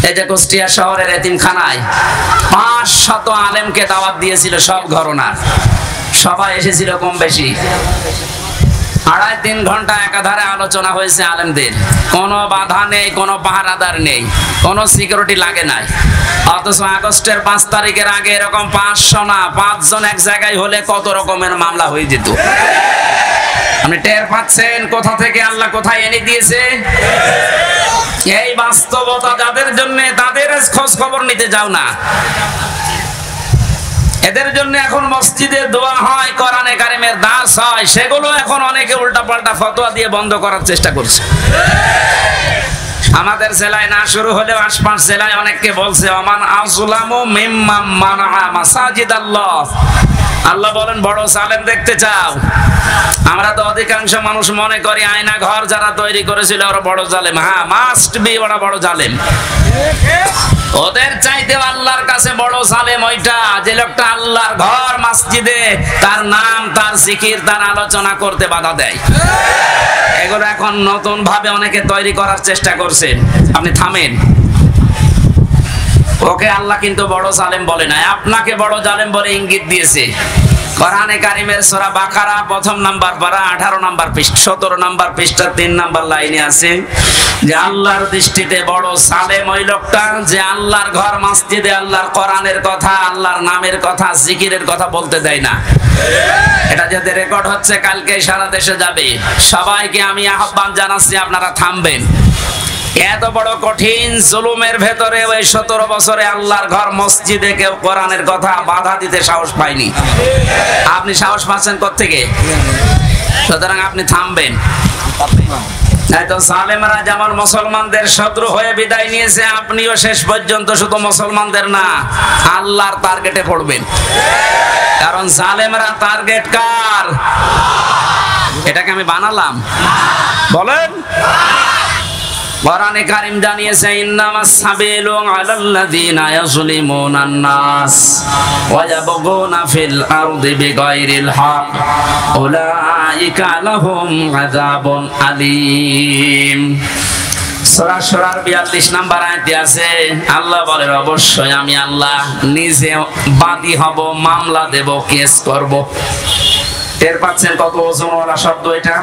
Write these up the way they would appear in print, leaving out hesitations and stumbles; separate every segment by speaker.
Speaker 1: এই যে কুষ্টিয়া শহরের এতিমখানায় 500 আলেমকে দাওয়াত দিয়েছিল, সব ঘরনার, সবাই এসেছিল কম বেশি। 2.5-3 ঘন্টা একাধারে আলোচনা হয়েছে আলেমদের। কোনো বাধা নেই, কোনো পাহারাদার নেই, কোনো সিকিউরিটি লাগে নাই। অথচ আগস্টের 5 তারিখের আগে এরকম 500 না 5 জন এক জায়গায় হলে কত রকমের মামলা হয়ে যেত। আপনি টের পাচ্ছেন কোথা থেকে আল্লাহ কোথায় এনে দিয়েছে? এই বাস্তবতা যাদের জন্য, তাদের খোঁজ খবর নিতে যাও না। এদের জন্য এখন মসজিদে দোয়া হয়, কোরআনে কারিমের দাস হয়, সেগুলো এখন অনেকে উল্টাপাল্টা ফতোয়া দিয়ে বন্ধ করার চেষ্টা করছে। আমাদের জেলায় না শুরু হলেও আশপাশ জেলায় অনেককে বলছে ওমান আযলামু মিম্মান মানাআ মাসাজিদাল্লাহ। আল্লাহ বলেন বড় জালেম দেখতে চাও? আমরা তো অধিকাংশ মানুষ মনে করি আয়না ঘর যারা তৈরি করেছিল ওরা বড় জালেম। হ্যাঁ, মাস্ট বি ওরা বড় জালেম। ওদের চাইতে আল্লাহর কাছে বড় জালেম ওইটা যে লোকটা আল্লাহর ঘর মসজিদে তার নাম, তার জিকির, তার আলোচনা করতে বাধা দেয়। এগুলো এখন নতুন ভাবে অনেকে তৈরি করার চেষ্টা করছেন। আপনি থামেন। ওকে আল্লাহ কিন্তু বড় জালেম বলে নাই, আপনাকে বড় জালেম বলে ইঙ্গিত দিয়েছে। কোরআনে কারিমের সূরা বাকারা 1 নাম্বার পারা 18 নাম্বার পৃষ্ঠা 17 নাম্বার পৃষ্ঠা 3 নাম্বার লাইনে আছে যে আল্লাহর দৃষ্টিতে বড় জালেম ওই লোকটা যে আল্লাহর ঘর মসজিদে আল্লাহর কোরআনের কথা, আল্লাহর নামের কথা, জিকিরের কথা বলতে দেয় না। এটা যদি রেকর্ড হচ্ছে কালকে সারা দেশে যাবে। সবাইকে আমি আহ্বান জানাচ্ছি আপনারা থামবেন। এত বড় কঠিন জুলুমের ভেতরে ওই 17 বছরে আল্লাহর ঘর মসজিদে কেউ কোরআনের কথা বাধা দিতে সাহস পায়নি। আপনি সাহস পাচ্ছেন কোত্থেকে? সুতরাং আপনি থামবেন। তো জালেমরা যেমন মুসলমানদের শত্রু হয়ে বিদায় নিয়েছে, আপনিও শেষ পর্যন্ত শুধু মুসলমানদের না আল্লাহর টার্গেটে পড়বেন। কারণ জালেমরা টার্গেট কার? এটাকে আমি বানালাম? বলেন। কোরআনে কারীম জানিয়েছে ইন্নামাস সাবিলু আলাল্লাযিনা ইয়াযলিমুনান নাস ওয়া ইয়াবগুনা ফিল আরদি বিগাইরিল হক উলাইকা লাহুম আযাবুন আলীম। সূরা শুরার 42 নাম্বার আয়াতে আছে আল্লাহ বলেন অবশ্যই আমি আল্লাহ নিজে বাদী হব, মামলা দেব, কেস করব। টের পাচ্ছেন কত ওজনওয়ালা শব্দ এটা?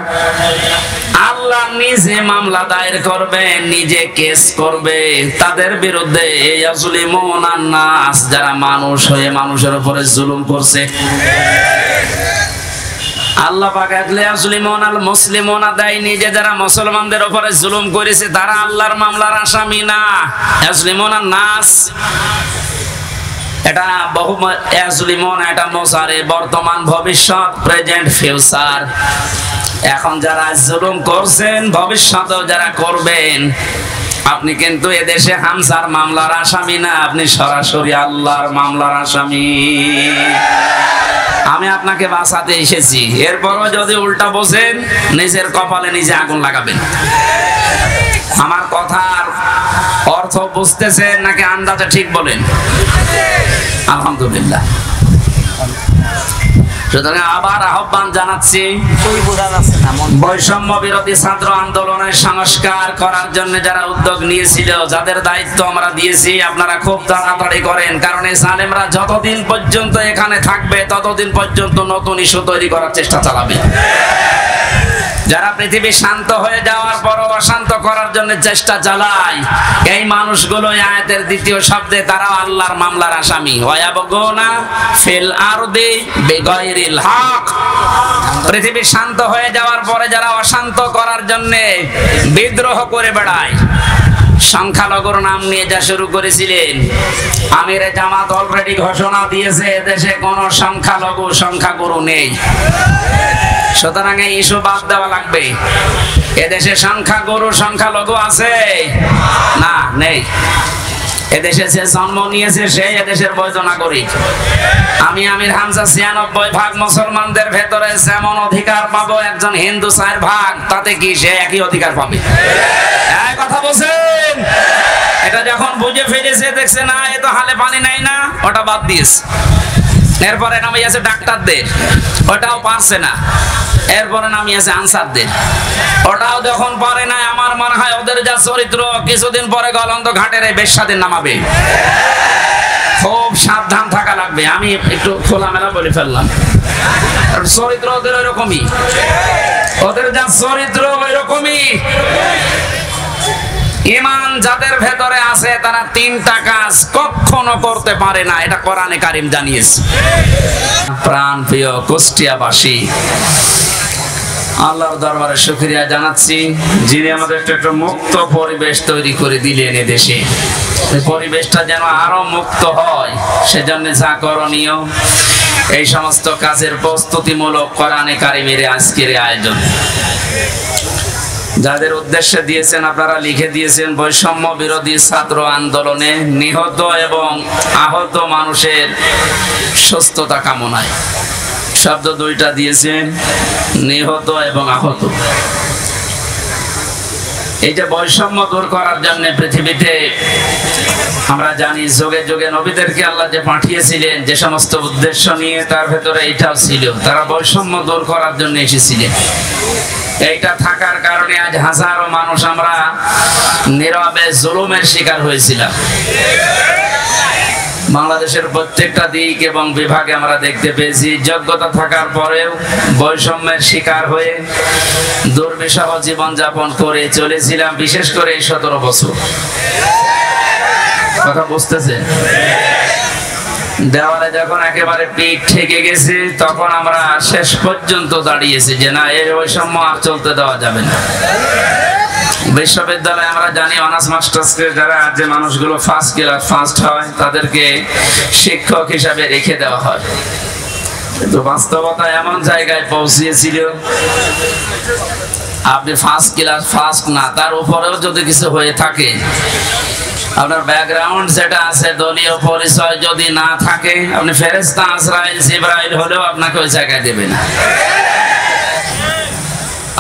Speaker 1: আল্লাহ নিজে মামলা দায়ের করবে, নিজে কেস করবে তাদের বিরুদ্ধে। ইয়াজলিমুনান নাস, যারা মানুষ হয়ে মানুষের উপরে জুলুম করছে। আল্লাহ পাক ইয়াজলিমুনাল মুসলিমুনা দেয় নিজে, যারা মুসলমানদের উপরে জুলুম করেছে তারা আল্লাহর মামলার আসামি না। ইয়াজলিমুনান নাস এটা বহু ইয়াজলিমুন, এটা মুজারে, বর্তমান, ভবিষ্যৎ, প্রেজেন্ট, ফিউচার। এখন যারা জুলুম করছেন, ভবিষ্যতেও যারা করবেন, আপনি কিন্তু এদেশে হামজার মামলার আসামি না, আপনি সরাসরি আল্লাহর মামলার আসামি। আমি আপনাকে বাঁচাতে এসেছি, এরপরও যদি উল্টা বোঝেন নিজের কপালে নিজে আগুন লাগাবেন। আমার কথার অর্থ বুঝতেছেন নাকি আন্দাজে ঠিক বলেন? আলহামদুলিল্লাহ। সুতরাং আবার আহ্বান জানাচ্ছি, বৈষম্য বিরোধী ছাত্র আন্দোলনের সংস্কার করার জন্য যারা উদ্যোগ নিয়েছিল, যাদের দায়িত্ব আমরা দিয়েছি, আপনারা খুব তাড়াতাড়ি করেন। কারণ এই জালেমরা যতদিন পর্যন্ত এখানে থাকবে ততদিন পর্যন্ত নতুন ইস্যু তৈরি করার চেষ্টা চালাবে। যারা পৃথিবী শান্ত হয়ে যাওয়ার পরও অশান্ত করার জন্য চেষ্টা চালায়, এই মানুষগুলো আয়াতের দ্বিতীয় শব্দে তারা আল্লাহর মামলার আসামি। ওয়ায়াবগুনা ফিল আরদি বিগাইরিল হক, পৃথিবী শান্ত হয়ে যাওয়ার পরে যারা অশান্ত করার জন্য বিদ্রোহ করে বেড়ায়। সংখ্যালঘুর নাম নিয়ে যা শুরু করেছিলেন, আমিরে জামাত অলরেডি ঘোষণা দিয়েছে এদেশে কোনো সংখ্যালঘু সংখ্যাগুরু নেই। সুতরাং এই ইস্যু বাদ দেওয়া লাগবে। এদেশে সংখ্যাগুরু সংখ্যালঘু আছে না? নেই। এদেশে যে জন্ম নিয়েছে সেই এদেশের বৈধ নাগরিক। আমি আমির হামজা 96% মুসলমানদের ভেতরে যেমন অধিকার পাবো একজন হিন্দু 4%, তাতে কি সে একই অধিকার পাবে? এই কথা বলছেন। এটা যখন বুঝে ফেলেছে, দেখছে না এ তো হালে পানি নাই না, ওটা বাদ দিয়েছে। এরপরে নামিয়েছে ডাক্তারদের, ওটাও পারছে না। এরপরে নামিয়েছে আনসারদের, ওটাও যখন পারে না, আমার মনে হয় ওদের যা চরিত্র, কিছুদিন পরে গলন্দ ঘাটের এই বেশ্যাদের নামাবে। খুব সাবধান থাকা লাগবে। আমি একটু খোলামেলা বলে ফেললাম, চরিত্র ওদের ওইরকমই, ওদের যা চরিত্র ওইরকমই। ঈমান যাদের ভেতরে আছে তারা তিনটা কাজ কখনো করতে পারে না, এটা কোরআনে কারীম জানিয়েছে। প্রাণ প্রিয় কুষ্টিয়াবাসী, আল্লাহর দরবারে শুকরিয়া জানাচ্ছি, যিনি আমাদের একটা মুক্ত পরিবেশ তৈরি করে দিলেন এদেশে। এই পরিবেশটা যেন আরো মুক্ত হয়, সেজন্য যা করণীয় এই সমস্ত কাজের প্রস্তুতিমূলক কোরআনে কারীমের আজকের আয়োজন। যাদের উদ্দেশ্যে দিয়েছেন আপনারা লিখে দিয়েছেন, বৈষম্য বিরোধী ছাত্র আন্দোলনে নিহত এবং আহত মানুষের সুস্থতা কামনায়। শব্দ দুইটা দিয়েছেন, নিহত এবং আহত। এই যে বৈষম্য দূর করার জন্য পৃথিবীতে আমরা জানি যুগে যুগে নবীদেরকে আল্লাহ যে পাঠিয়েছিলেন যে সমস্ত উদ্দেশ্য নিয়ে, তার ভেতরে এইটাও ছিল, তারা বৈষম্য দূর করার জন্য এসেছিলেন। এইটা থাকার কারণে আজ হাজারো মানুষ আমরা নীরবে জুলুমের শিকার হয়েছিলাম। বাংলাদেশের প্রত্যেকটা দিক এবং বিভাগে আমরা দেখতে পেয়েছি, যোগ্যতা থাকার পরেও বৈষম্যের শিকার হয়ে দুর্বিষহ জীবনযাপন করে চলেছিলাম, বিশেষ করে এই 17 বছর। কথা বুঝতেছেন? দেওয়ালে যখন একেবারে পিঠ ঠেকে গেছে, তখন আমরা শেষ পর্যন্ত দাঁড়িয়েছি যে না, এর বৈষম্য আর চলতে দেওয়া যাবে না। বিশ্ববিদ্যালয়ে আমরা জানি অনার্স মাস্টার্সকে যারা যে মানুষগুলো ফার্স্ট ক্লাস ফার্স্ট হয়, তাদেরকে শিক্ষক হিসাবে রেখে দেওয়া হয়। কিন্তু বাস্তবতা এমন জায়গায় পৌঁছিয়েছিল, আপনি ফার্স্ট ক্লাস ফার্স্ট না, তার উপরেও যদি কিছু হয়ে থাকে, আপনার ব্যাকগ্রাউন্ড যেটা আছে, দলীয় পরিচয় যদি না থাকে, আপনি ফেরেশতা আজরাইল জিবরাইল হলেও আপনাকে ওই জায়গায় দেবে না।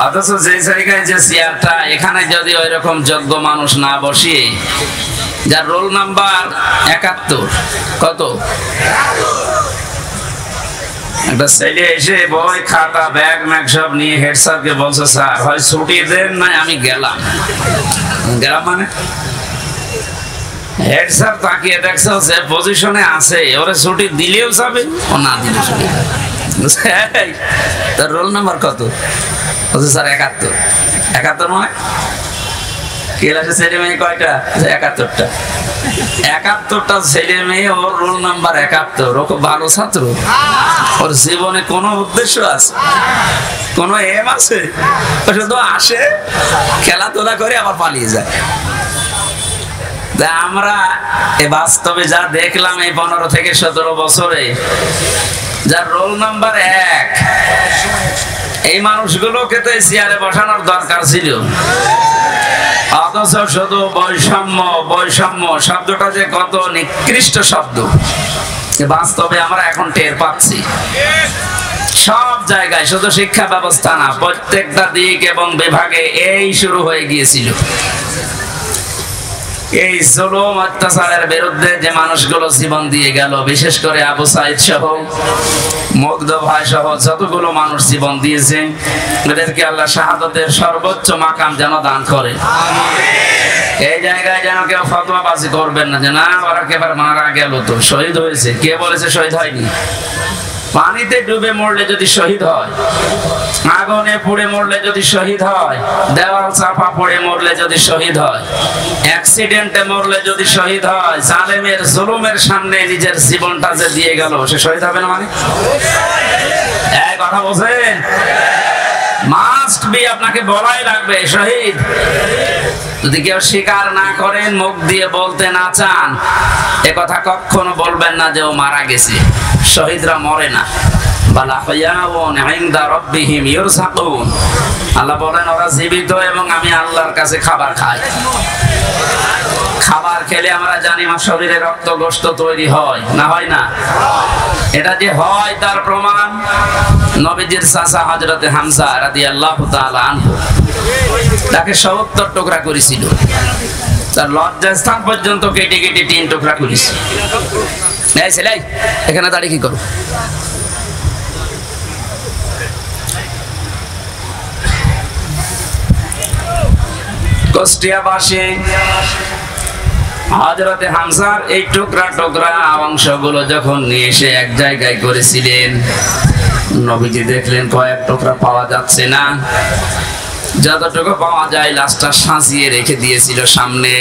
Speaker 1: অথচ যে জায়গায় যে চেয়ারটা, এখানে যদি ওই রকম যোগ্য মানুষ না বসিয়ে, যার রোল নাম্বার 71, কত, একটা ছেলে এসে বই খাতা ব্যাগ ম্যাগ সব নিয়ে হেড স্যারকে বলছে, স্যার হয় ছুটি দেন না আমি গেলাম। গেলাম মানে হেড স্যার তাকিয়ে দেখছে যে পজিশনে আছে, ওরে ছুটি দিলেও যাবে, ও না দিলেও ছুটি। তার রোল নাম্বার কত? স্যার 71। 71 নয়, ক্লাসে ছেলে মেয়ে কয়টা? 71টা। 71টা ছেলে মেয়ে, ওর রোল নাম্বার 71। ও খুব ভালো ছাত্র, ওর জীবনে কোনো উদ্দেশ্য আছে, কোনো এম আছে? শুধু আসে, খেলাধুলা করে আবার পালিয়ে যায়। আমরা বাস্তবে যা দেখলাম এই 15 থেকে 17 বছরে, যার রোল নাম্বার 1, এই মানুষগুলোকে তো এই চেয়ারে বসানোর দরকার ছিল। অথচ শুধু বৈষম্য বৈষম্য শব্দটা যে কত নিকৃষ্ট শব্দ, বাস্তবে আমরা এখন টের পাচ্ছি। সব জায়গায়, শুধু শিক্ষা ব্যবস্থা না, প্রত্যেকটা দিক এবং বিভাগে এই শুরু হয়ে গিয়েছিল। এই জুলুম অত্যাচারের বিরুদ্ধে যে মানুষগুলো জীবন দিয়ে গেল, বিশেষ করে আবু সাইদ সহ, মুগ্ধ ভাই সহ যতগুলো মানুষ জীবন দিয়েছে, এদেরকে আল্লাহ শাহাদাতের সর্বোচ্চ মাকাম যেন দান করে। এই জায়গায় যেন কেউ ফতোয়াবাজি করবেন না যে না, ওরা একেবারে মারা গেল, তো শহীদ হয়েছে। কে বলেছে শহীদ হয়নি? পানিতে ডুবে মরলে যদি শহীদ হয়, আগুনে পুড়ে মরলে যদি শহীদ হয়, দেওয়াল চাপা পড়ে মরলে যদি শহীদ হয়, অ্যাক্সিডেন্টে মরলে যদি শহীদ হয়, জালেমের জুলুমের সামনে নিজের জীবনটা যে দিয়ে গেল, সে শহীদ হবে না? মানে এই কথা বলছেন, মাস্ট বি, আপনাকে বলাই লাগবে শহীদ। যদি কেউ স্বীকার না করেন, মুখ দিয়ে বলতে না চান, এ কথা কখনো বলবেন না যে ও মারা গেছে। শহীদরা মরে না। আল্লাহ বলেন ওরা জীবিত এবং আমি আল্লাহর কাছে খাবার খাই। খাবার খেলে আমরা জানি আমার শরীরে রক্ত গোশত তৈরি হয় না, হয় না? এটা যে হয় তার প্রমাণ নবীজির চাচা হযরতে হামজা রাদিয়াল্লাহু তাআলা আনহু, তাকে 70 টুকরা করেছিল, তার লজ্জাস্থান পর্যন্ত কেটে কেটে 3 টুকরা করেছিল। এই ছেলে, এখানে দাঁড়িয়ে কি করো? কুষ্টিয়াবাসী হযরতে হামজার এই টুকরা টুকরা অংশগুলো যখন নিয়ে এসে এক জায়গায় করেছিলেন, নবীজি দেখলেন কয়েক টুকরা পাওয়া যাচ্ছে না, যতটুকু পাওয়া যায় লাশটা সাজিয়ে রেখে দিয়েছিল সামনে।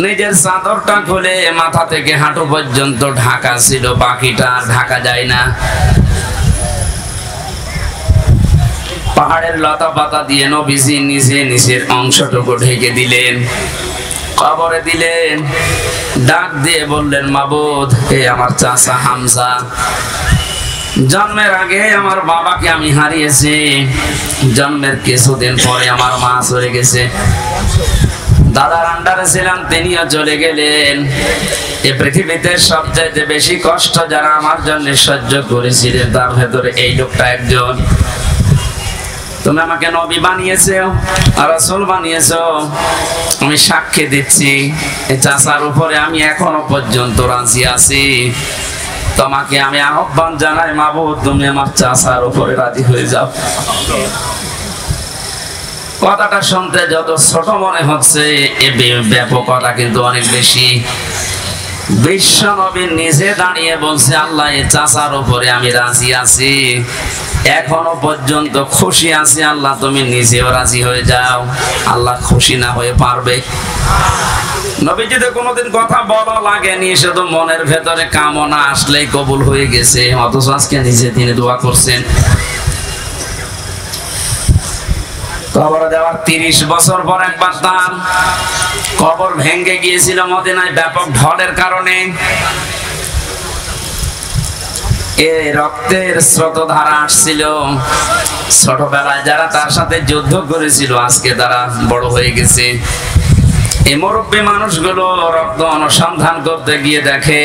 Speaker 1: নিজের চাদরটা খুলে মাথা থেকে হাঁটু পর্যন্ত ঢাকা ছিল, বাকিটা ঢাকা যায় না। পাহাড়ের লতা পাতা দিয়ে নবীজি নিজে নিজের অংশটুকু ঢেকে দিলেন, কবরে দিলেন, ডাক দিয়ে বললেন, মাবুদ, হে আমার চাচা হামজা, জন্মের আগে আমার বাবাকে আমি হারিয়েছি, জন্মের কিছুদিন পরে আমার মা চলে গেছে, দাদার আন্ডারে ছিলাম, তিনিও চলে গেলেন। এ পৃথিবীতে সবচেয়ে বেশি কষ্ট যারা আমার জন্য সহ্য করেছিলেন তার ভেতরে এই লোকটা একজন। তুমি আমাকে নবী বানিয়েছো, রাসূল বানিয়েছো, আমি সাক্ষী দিচ্ছি এই চাচার উপরে আমি এখনো পর্যন্ত রাজি আছি। তোমাকে আমি আহ্বান জানাই, মাবুদ, তুমি আমার চাচার উপরে রাজি হয়ে যাও। কথাটা শুনতে যত ছোট মনে হচ্ছে, এ ব্যাপকতা কিন্তু অনেক বেশি। বিশ্ব নবী নিজে দাঁড়িয়ে বলছে, আল্লাহ, এই চাচার উপরে আমি রাজি আছি, এখনো পর্যন্ত খুশি আছি, আল্লাহ তুমি নিজেও রাজি হয়ে যাও। আল্লাহ খুশি না হয়ে পারবে? নবীজিতে কোনোদিন কথা বলা লাগেনি, শুধু মনের ভেতরে কামনা আসলেই কবুল হয়ে গেছে। অথচ আজকে নিজে তিনি দোয়া করছেন। কবর দেওয়ার 30 বছর পর একবার তার কবর ভেঙে গিয়েছিল মদিনায় ব্যাপক ঢলের কারণে। এ রক্তের স্রোতধারা আসছিল। ছোটবেলায় যারা তার সাথে যুদ্ধ করেছিল আজকে তারা বড় হয়ে গেছে। এই মুরব্বী মানুষগুলো রক্ত অনুসন্ধান করতে গিয়ে দেখে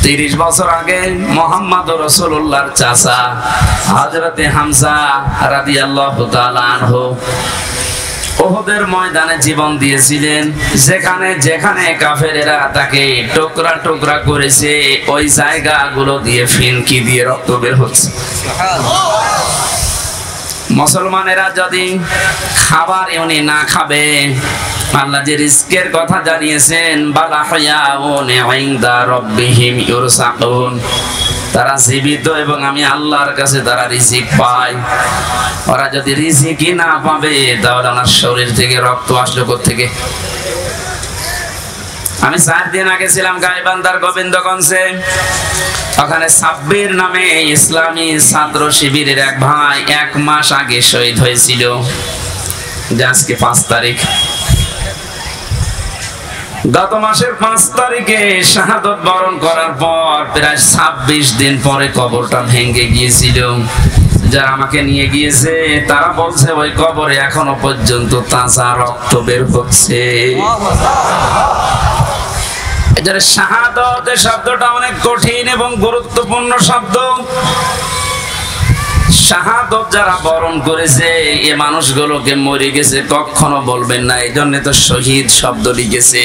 Speaker 1: 30 বছর আগে মুহাম্মদ রাসূলুল্লাহর চাচা হযরতে হামজা রাদিয়াল্লাহু তাআলা আনহু উহুদের ময়দানে জীবন দিয়েছিলেন। যেখানে যেখানে কাফেরেরা তাকে টুকরা টুকরা করেছে, ওই জায়গাগুলো দিয়ে ফিনকি দিয়ে রক্ত বের হচ্ছে। মুসলমানেরা যদি খাবার এমনি না খাবে, আল্লাহ যে রিজকের কথা জানিয়েছেন, বালা হায়াউন ইনদা রাব্বিহিম ইউরসাকুন, তারা জীবিত এবং আমি আল্লাহর কাছে তারা রিজিক পায়। ওরা যদি রিজিকই না পাবে তাহলে আমার শরীর থেকে রক্ত আসলো কোত্থেকে? আমি 4 দিন আগে ছিলাম গাইবান্ধার গোবিন্দগঞ্জে। ওখানে সাব্বির নামে ইসলামী ছাত্র শিবিরের এক ভাই 1 মাস আগে শহীদ হয়েছিল। আজকে 5 তারিখ। গত মাসের 5 তারিখে শাহাদত বরণ করার পর প্রায় 26 দিন পরে কবরটা ভেঙে গিয়েছিল। যারা আমাকে নিয়ে গিয়েছে তারা বলছে ওই কবরে এখনো পর্যন্ত তাজা রক্ত বের হচ্ছে। এদের শাহাদত শব্দটা অনেক কঠিন এবং গুরুত্বপূর্ণ শব্দ। শাহাদত যারা বরণ করেছে এ মানুষগুলোকে মরে গেছে কখনো বলবেন না, এই জন্য তো শহীদ শব্দ লিখেছে।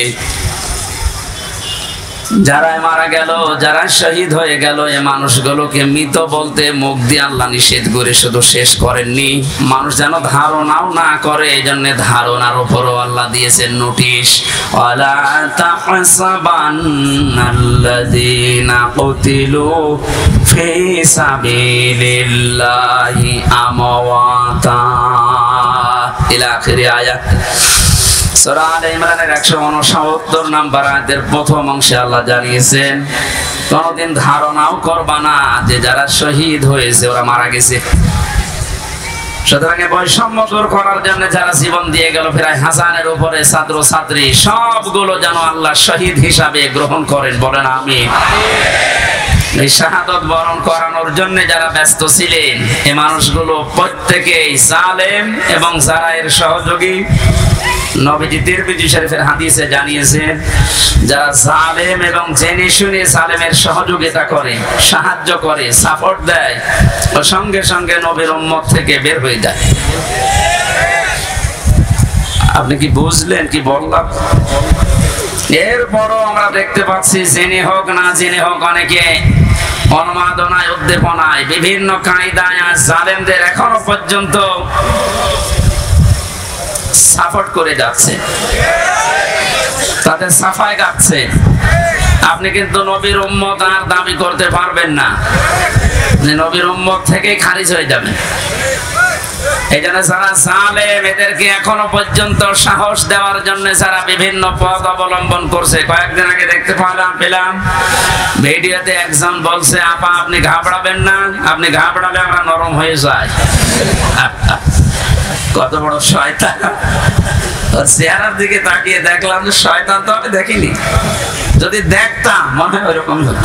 Speaker 1: যারা মারা গেল, যারা শহীদ হয়ে গেল, এ মানুষগুলোকে মৃত বলতে মুখ দিয়ে আল্লাহ নিষেধ করে শুধু শেষ করেননি, মানুষ যেন ধারণাও না করে, এই জন্য ধারণার উপরও আল্লাহ দিয়েছেন নোটিশ। ওয়ালা তাহসাবান্নাল্লাযীনা কুতিলু ফি সাবিলিল্লাহি আমওয়াতা ইলা আখিরি আয়াত। সূরা আলে ইমরানের 169 নম্বর আয়াতের প্রথম অংশে আল্লাহ জানিয়েছেন, কোনদিন ধারণাও করবা না যে যারা শহীদ হয়েছে ওরা মারা গেছে। সুতরাং বৈষম্য দূর করার জন্য যারা জীবন দিয়ে গেল প্রায় 1000-এর উপরে ছাত্র ছাত্রী, সবগুলো যেন আল্লাহ শহীদ হিসাবে গ্রহণ করেন, বলেন আমিন। এই শাহাদত বরণ করানোর জন্য যারা ব্যস্ত ছিলেন এই মানুষগুলো প্রত্যেকেই জালেম এবং যারা এর সহযোগী। নবীজি তিরমিজি শরীফের হাদিসে জানিয়েছেন, যারা জালেম এবং জেনে শুনে জালেমের সহযোগিতা করে, সাহায্য করে, সাপোর্ট দেয়, ও সঙ্গে সঙ্গে নবীর উম্মত থেকে বের হয়ে যায়। আপনি কি বুঝলেন কি বললাম? এরপরও আমরা দেখতে পাচ্ছি জেনে হোক না জেনে হোক অনেকে উন্মাদনায় উদ্দীপনায় বিভিন্ন কায়দায় আর জালেমদের এখনো পর্যন্ত সাপোর্ট করে যাচ্ছে, তাদের সাফাই গাচ্ছে। আপনি কিন্তু নবীর উম্মত আর দাবি করতে পারবেন না, যে নবীর উম্মত থেকে খারিজ হয়ে যাবে। এই জন্য যারা জালেম এদেরকে এখনো পর্যন্ত সাহস দেওয়ার জন্য যারা বিভিন্ন পথ অবলম্বন করছে। কয়েকদিন আগে দেখতে পেলাম ভিডিওতে একজন বলছে, আপা আপনি ঘাবড়াবেন না, আপনি ঘাবড়ালে আমরা নরম হয়ে যাই। কত বড় শয়তান! চেহারার দিকে তাকিয়ে দেখলাম যে শয়তান তো আমি দেখিনি, যদি দেখতাম মনে হয় ওরকম হতো।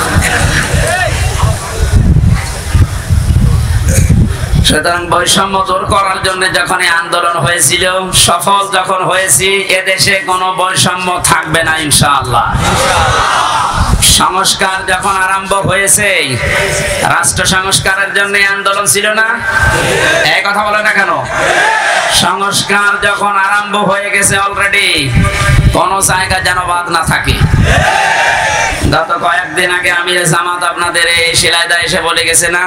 Speaker 1: সুতরাং বৈষম্য দূর করার জন্য যখন আন্দোলন হয়েছিল, সফল যখন হয়েছি, এদেশে কোনো বৈষম্য থাকবে না ইনশাআল্লাহ। সংস্কার যখন আরম্ভ হয়েছে, রাষ্ট্র সংস্কারের জন্য আন্দোলন ছিল না? এই কথা বলে না কেন? সংস্কার যখন আরম্ভ হয়ে গেছে অলরেডি, কোন জায়গা যেন বাদ না থাকে। গত কয়েকদিন আগে আমির জামাত আপনাদের এই শিলাইদা এসে বলে গেছে না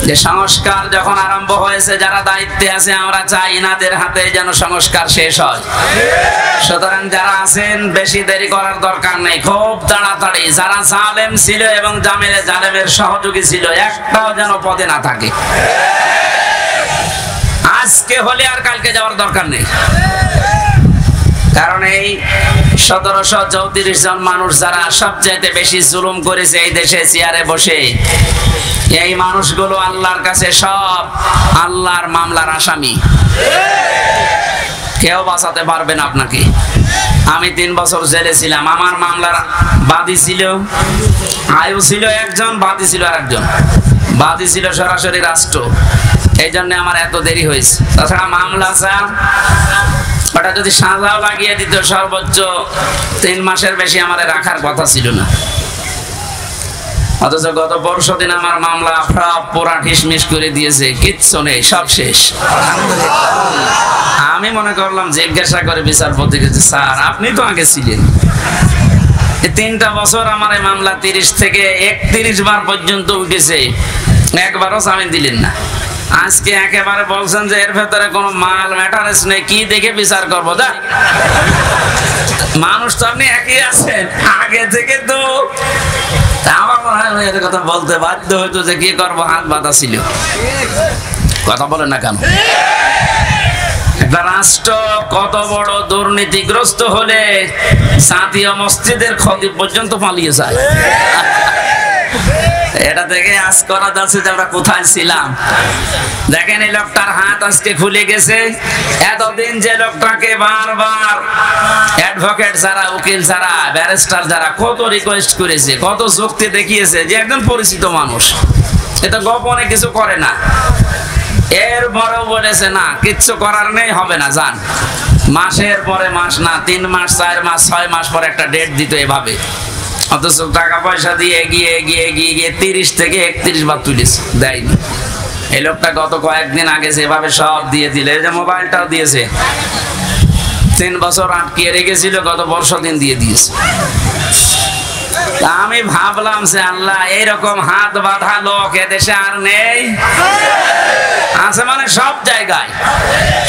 Speaker 1: যে সংস্কার যখন আরম্ভ হয়েছে, যারা দায়িত্বে আছে আমরা চাই ইনাদের হাতে যেন সংস্কার শেষ হয়। সুতরাং যারা আছেন বেশি দেরি করার দরকার নেই, খুব তাড়াতাড়ি যারা জালেম ছিল এবং জালেমের সহযোগী ছিল একটাও যেন পদে না থাকে। আজকে হলে আর কালকে যাওয়ার দরকার নেই, কারণ এই 1734 জন মানুষ যারা সবচাইতে বেশি জুলুম করেছে এই দেশে চেয়ারে বসে, এই মানুষগুলো আল্লাহর কাছে সব আল্লাহর মামলার আসামি। কেউ বাঁচাতে পারবে না আপনাকে। আমি 3 বছর জেলে ছিলাম, আমার মামলার বাদী ছিল আয়ু ছিল একজন, বাদী ছিল আরেকজন। বাদী ছিল সরাসরি রাষ্ট্র, এই জন্য আমার এত দেরি হয়েছে। তাছাড়া মামলা ওটা যদি সাজাও লাগিয়ে দিত, সর্বোচ্চ 3 মাসের বেশি আমার রাখার কথা ছিল না। অথচ গত পরশুদিন আমার মামলা সব পুরা ঠিসমিস করে দিয়েছে, কিচ্ছু নেই, সব শেষ। আমি মনে করলাম জিজ্ঞাসা করে বিচারপতিকে, স্যার আপনি তো আগে ছিলেন, 3টা বছর আমার এই মামলা 30 থেকে 31 বার পর্যন্ত উঠেছে, একবারও জামিন দিলেন না। আজকে একেবারে বলছেন যে এর ভেতরে কোনো মাল ম্যাটারেস নেই, কি দেখে বিচার করবো? দা মানুষ তো আপনি একই আছেন আগে থেকে, তো আমার মনে হয় এর কথা বলতে বাধ্য হইতো যে কি করবো, হাত বাঁধা ছিল। কথা বলেন না কেন? একটা রাষ্ট্র কত বড় দুর্নীতিগ্রস্ত হলে জাতীয় মসজিদের খতিব পর্যন্ত পালিয়ে যায়। এটা থেকে আজ করা যাচ্ছে যে আমরা কোথায় ছিলাম। দেখেন এই লোকটার হাত আজকে খুলে গেছে। এতদিন যে লোকটাকে বারবার অ্যাডভোকেট যারা, উকিল যারা, ব্যারিস্টার যারা কত রিকোয়েস্ট করেছে, কত যুক্তি দেখিয়েছে যে একজন পরিচিত মানুষ, এটা গোপনে কিছু করে না, এরপরেও বলেছে না কিচ্ছু করার নেই, হবে না, যান। মাসের পরে মাস না, 3 মাস 4 মাস 6 মাস পরে একটা ডেট দিত এভাবে। অথচ টাকা পয়সা দিয়ে এগিয়ে 30 থেকে 31 বার তুলেছে, দেয়নি। এই লোকটা গত কয়েকদিন আগে যেভাবে সব দিয়ে দিলে, যে মোবাইলটাও দিয়েছে, 3 বছর আটকিয়ে রেখেছিল, গত বর্ষদিন দিয়ে দিয়েছে। আমি ভাবলাম যে আল্লাহ, এইরকম হাত বাঁধা লোক এদেশে আর নেই, আছে মানে সব জায়গায়।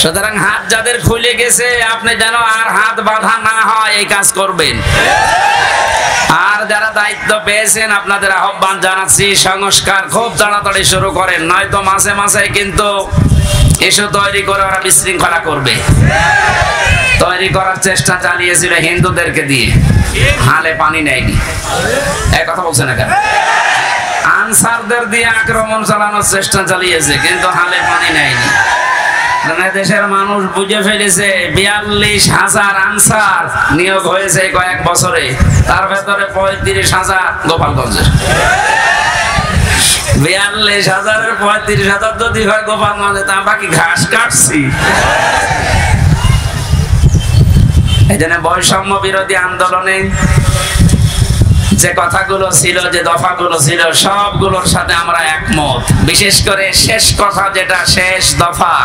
Speaker 1: সুতরাং হাত যাদের খুলে গেছে, আপনি যেন আর হাত বাঁধা না হয় এই কাজ করবেন। আর যারা দায়িত্ব পেয়েছেন আপনাদের আহ্বান জানাচ্ছি, সংস্কার খুব তাড়াতাড়ি শুরু করেন, নয়তো মাসে মাসে কিন্তু ইস্যু তৈরি করে ওরা বিশৃঙ্খলা করবে। তৈরি করার চেষ্টা চালিয়েছিল হিন্দুদেরকে দিয়ে, হালে পানি নেয়নি। এই কথা বলছে না কেন? আনসারদের দিয়ে আক্রমণ চালানোর চেষ্টা চালিয়েছে, কিন্তু হালে পানি নেয়নি। দেশের মানুষ বুঝে ফেলেছে 42,000 আনসার নিয়োগ হয়েছে কয়েক বছরে, তার ভেতরে 35,000 গোপালগঞ্জের। 42,000-এর 35,000 যদি হয় গোপালগঞ্জে, তা বাকি ঘাস কাটছি। এই জন্য বৈষম্য বিরোধী আন্দোলনে যে কথাগুলো ছিল, যে দফাগুলো ছিল, সবগুলোর সাথে আমরা একমত। বিশেষ করে শেষ কথা, যেটা শেষ দফা,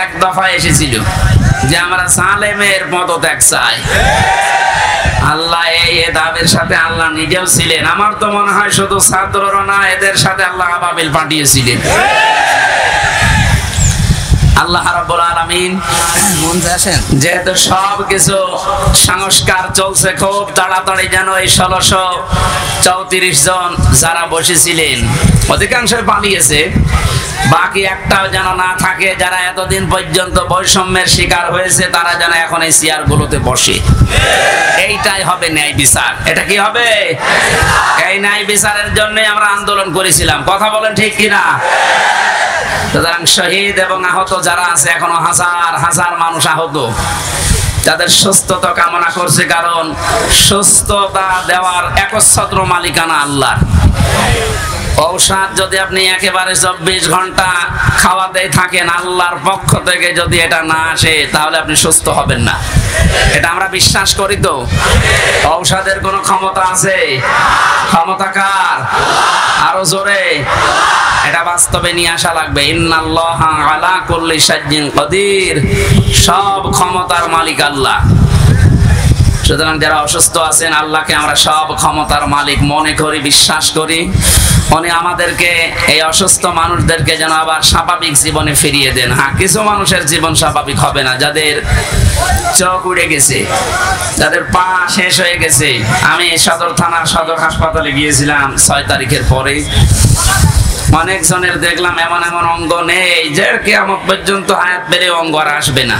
Speaker 1: এক দফা এসেছিল যে আমরা জালেমের পদত্যাগ চাই। আল্লাহ এই এদাবের সাথে আল্লাহ নিজেও ছিলেন। আমার তো মনে হয় শুধু ছাত্ররা না, এদের সাথে আল্লাহ আবাবিল পাঠিয়েছিলেন। আল্লাহ রাব্বুল আলামিন যেহেতু সব কিছু সংস্কার চলছে খুব তাড়াতাড়ি, যেন এই 1634 জন যারা বসেছিলেন অধিকাংশই পালিয়েছে, বাকি একটাও যেন না থাকে যারা এতদিন পর্যন্ত বৈষম্যের শিকার হয়েছে, তারা যেন এখন এই চেয়ার গুলোতে বসে। এইটাই হবে ন্যায় বিচার। এটা কি হবে? এই ন্যায় বিচারের জন্য আমরা আন্দোলন করেছিলাম। কথা বলেন ঠিক কিনা? সুতরাং শহীদ এবং আহত যারা আছে, এখনো হাজার হাজার মানুষ আহত, তাদের সুস্থতা কামনা করছে, কারণ সুস্থতা দেওয়ার একচ্ছত্র মালিকানা আল্লাহ। ঔষধ যদি আপনি একেবারে 24 ঘন্টা খাওয়াতেই থাকেন, আল্লাহর পক্ষ থেকে যদি এটা না আসে তাহলে আপনি সুস্থ হবেন না। এটা আমরা বিশ্বাস করি। তো ঔষধের কোনো ক্ষমতা আছে? ক্ষমতা কার? আরো জোরে এটা বাস্তবে নিয়ে আসা লাগবে। ইন্নাল্লাহা আলা কুল্লি শাইইন কাদির, সব ক্ষমতার মালিক আল্লাহ। সুতরাং যারা অসুস্থ আছেন, আল্লাহকে আমরা সব ক্ষমতার মালিক মনে করি, বিশ্বাস করি। উনি আমাদেরকে, এই অসুস্থ মানুষদেরকে যেন আবার স্বাভাবিক জীবনে ফিরিয়ে দেন। হ্যাঁ, কিছু মানুষের জীবন স্বাভাবিক হবে না, যাদের চোখ উড়ে গেছে, যাদের পা শেষ হয়ে গেছে। আমি সদর থানার সদর হাসপাতালে গিয়েছিলাম 6 তারিখের পরে। অনেক জনের দেখলাম এমন এমন অঙ্গ নেই যে কিয়ামত পর্যন্ত হায়াত বেড়ে অঙ্গ আর আসবে না।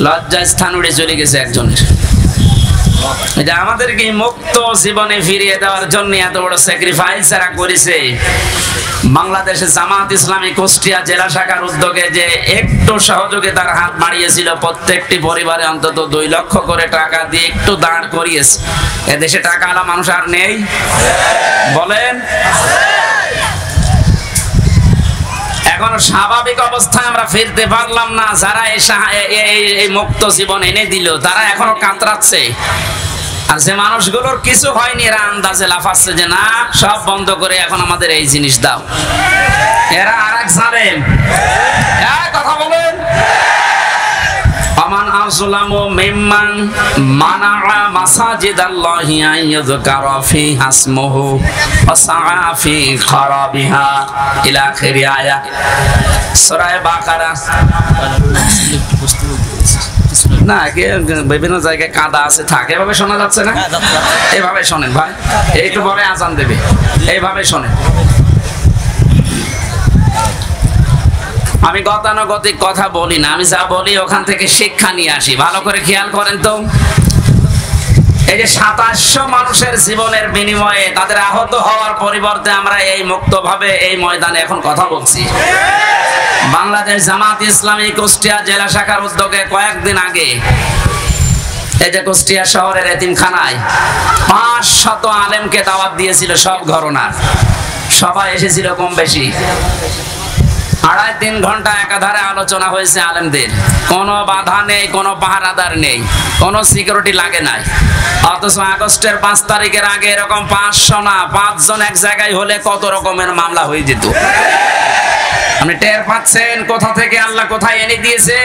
Speaker 1: লজ্জা স্থান উড়ে চলে গেছে একজনের। এটা আমাদেরকে মুক্ত জীবনে ফিরিয়ে দেওয়ার জন্য এত বড় স্যাক্রিফাইস যারা করেছে। বাংলাদেশে জামাত ইসলামী কুষ্টিয়া জেলা শাখার উদ্যোগে যে একটু সহযোগিতার হাত বাড়িয়েছিল, প্রত্যেকটি পরিবারে অন্তত 2 লক্ষ করে টাকা দিয়ে একটু দাঁড় করিয়েছে। এদেশে টাকাওয়ালা মানুষ আর নেই? বলেন। এখন স্বাভাবিক অবস্থায় আমরা ফিরতে পারলাম না। যারা এই মুক্ত জীবন এনে দিল, তারা এখনো কাতরাচ্ছে। আর যে মানুষগুলোর কিছু হয়নি, এরা আন্দাজে লাফাচ্ছে যে না, সব বন্ধ করে এখন আমাদের এই জিনিস দাও। এরা আরেক জালেম। কথা বলেন। আমান আযলামু মিম্মান মানাআ মাসাজিদাল্লাহি আন ইউযকারা ফিহা ইসমুহু ওয়া সাআ ফি খারাবিহা ইলা আখিরি আয়াত সূরা বাকারা। না, বিভিন্ন জায়গায় কাদা আছে, থাকে এভাবে শোনা যাচ্ছে না? এইভাবে শোনেন ভাই, একটু পরে আজান দেবে, এইভাবে শোনেন। আমি গতানুগতিক কথা বলি না, আমি যা বলি ওখান থেকে শিক্ষা নিয়ে আসি। ভালো করে খেয়াল করেন তো। এই যে 2700 মানুষের জীবনের বিনিময়ে তাদের আহত হওয়ার পরিবর্তে আমরা এই মুক্তভাবে এই ময়দানে এখন কথা বলছি। বাংলাদেশ জামাত ইসলামী কুষ্টিয়া জেলা শাখার উদ্যোগে কয়েকদিন আগে এই যে কুষ্টিয়া শহরের এতিমখানায় 500 আলেমকে দাওয়াত দিয়েছিল, সব ঘরনার। সবাই এসেছিল কম বেশি। 2.5-3 ঘন্টা একাধারে আলোচনা হয়েছে আলেমদের। কোনো বাধা নেই, কোনো পাহারাদার নেই, কোনো সিকিউরিটি লাগে নাই। অথচ আগস্টের 5 তারিখের আগে এরকম 500 না, 5 জন এক জায়গায় হলে কত রকমের মামলা হয়ে যেত। আপনি টের পাচ্ছেন কোথা থেকে আল্লাহ কোথায় এনে দিয়েছে?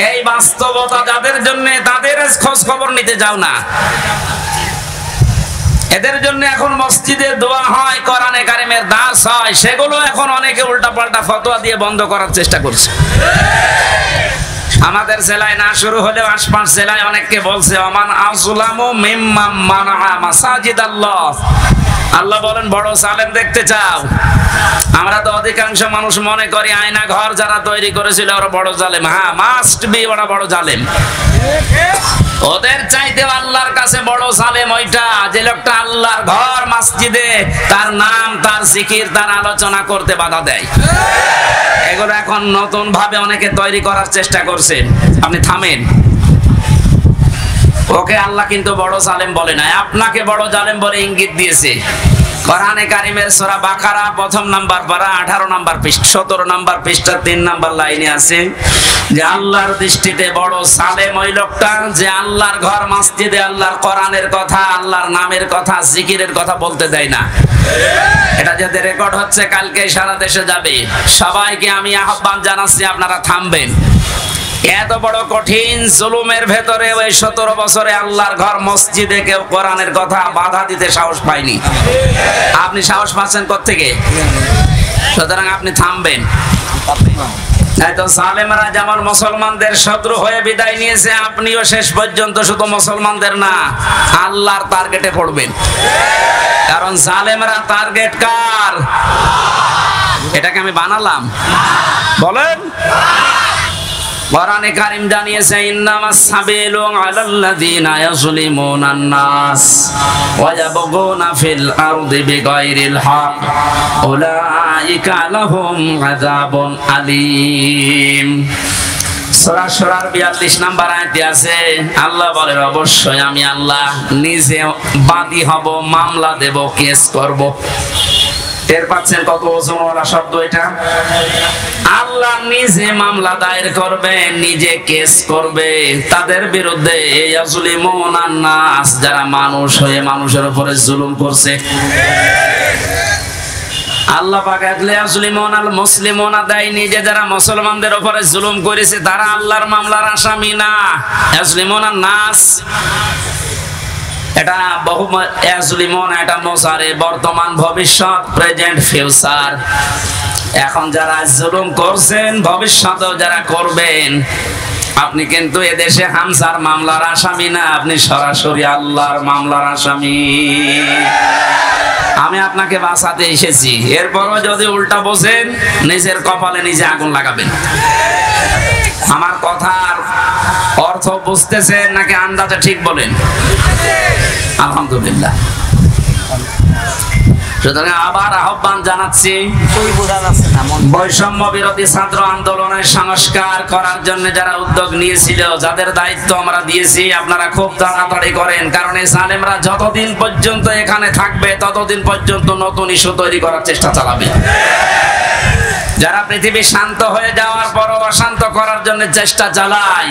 Speaker 1: এই বাস্তবতা যাদের জন্য, তাদের খোঁজ খবর নিতে যাও না। এদের জন্য এখন মসজিদে দোয়া হয়, কোরআনে কারিমের দাস হয়, সেগুলো এখন অনেকে উল্টাপাল্টা ফতোয়া দিয়ে বন্ধ করার চেষ্টা করছে। আমাদের জেলায় না শুরু হলেও আশপাশ জেলায় অনেককে বলছে আমান আযলামু মিম্মান মানাআ মাসাজিদাল্লাহ। আল্লাহ বলেন, বড় জালেম দেখতে চাও? আমরা তো অধিকাংশ মানুষ মনে করি আয়না ঘর যারা তৈরি করেছিল ওরা বড় জালেম। হ্যাঁ, মাস্ট বি, ওরা বড় জালেম। ওদের চাইতে আল্লাহর কাছে বড় জালেম ওইটা, যে লোকটা আল্লাহর ঘর মসজিদে তার নাম, তার জিকির, তার আলোচনা করতে বাধা দেয়। এগুলো এখন নতুন ভাবে অনেকে তৈরি করার চেষ্টা করছেন। আপনি থামেন। ওকে আল্লাহ কিন্তু বড় জালেম বলে না, আপনাকে বড় জালেম বলে ইঙ্গিত দিয়েছে। কোরআনে কারিমের সূরা বাকারা 1 নাম্বার পারা 18 নাম্বার পৃষ্ঠা 17 নাম্বার পৃষ্ঠা 3 নাম্বার লাইনে আছে যে আল্লাহর দৃষ্টিতে বড় জালেম ওই লোকটা যে আল্লাহর ঘর মসজিদে আল্লাহর কোরআনের কথা, আল্লাহর নামের কথা, জিকিরের কথা বলতে দেয় না। এটা যদি রেকর্ড হচ্ছে, কালকে সারা দেশে যাবে। সবাইকে আমি আহ্বান জানাচ্ছি, আপনারা থামবেন। এত বড় কঠিন জুলুমের ভেতরে ওই 17 বছরে আল্লাহর ঘর মসজিদে কেউ কোরআনের কথা বাধা দিতে সাহস পায়নি। আপনি সাহস পাচ্ছেন কোত্থেকে? সুতরাং আপনি থামবেন। তো জালেমরা যেমন মুসলমানদের শত্রু হয়ে বিদায় নিয়েছে, আপনিও শেষ পর্যন্ত শুধু মুসলমানদের না আল্লাহর টার্গেটে পড়বেন। কারণ জালেমরা টার্গেট কার? এটাকে আমি বানালাম? বলেন। কোরআনে কারীম জানিয়েছে ইন্নামাস সাবিলু আলাল্লাযিনা ইয়াজলিমুনান নাস ওয়া ইয়াবগুনা ফিল আরদি বিগাইরিল হক উলাইকা লাহুম আযাবুন আলীম। সূরা শুরার 42 নম্বর আয়াতে আছে, আল্লাহ বলেন অবশ্যই আমি আল্লাহ নিজে বাদী হব, মামলা দেব, কেস করব। টের পাচ্ছেন কত ওজনওয়ালা শব্দ এটা? আল্লাহ নিজে মামলা দায়ের করবে, নিজে কেস করবে তাদের বিরুদ্ধে, ইয়াজলিমুনান নাস, যারা মানুষ হয়ে মানুষের উপরে জুলুম করছে। আল্লাহ পাক ইয়াজলিমুনাল মুসলিমুনা দেয়, নিজে যারা মুসলমানদের উপরে জুলুম করেছে তারা আল্লাহর মামলার আসামি না। ইয়াজলিমুনান নাস এটা বহু ইয়াজলিমুন, এটা মুজারে, বর্তমান, ভবিষ্যৎ, প্রেজেন্ট, ফিউচার। এখন যারা জুলুম করছেন, ভবিষ্যতেও যারা করবেন, আপনি কিন্তু এদেশে হামজার মামলার আসামি না, আপনি সরাসরি আল্লাহর মামলার আসামি। আমি আপনাকে বাঁচাতে এসেছি, এরপরও যদি উল্টা বোঝেন নিজের কপালে নিজে আগুন লাগাবেন। আমার কথার অর্থ বুঝতেছেন নাকি আন্দাজে ঠিক বলেন? আলহামদুলিল্লাহ। সুতরাং আবার আহ্বান জানাচ্ছি, বৈষম্য বিরোধী ছাত্র আন্দোলনের সংস্কার করার জন্য যারা উদ্যোগ নিয়েছিল, যাদের দায়িত্ব আমরা দিয়েছি, আপনারা খুব তাড়াতাড়ি করেন। কারণ এই জালেমরা যতদিন পর্যন্ত এখানে থাকবে ততদিন পর্যন্ত নতুন ইস্যু তৈরি করার চেষ্টা চালাবে। যারা পৃথিবী শান্ত হয়ে যাওয়ার পরও অশান্ত করার জন্য চেষ্টা চালায়,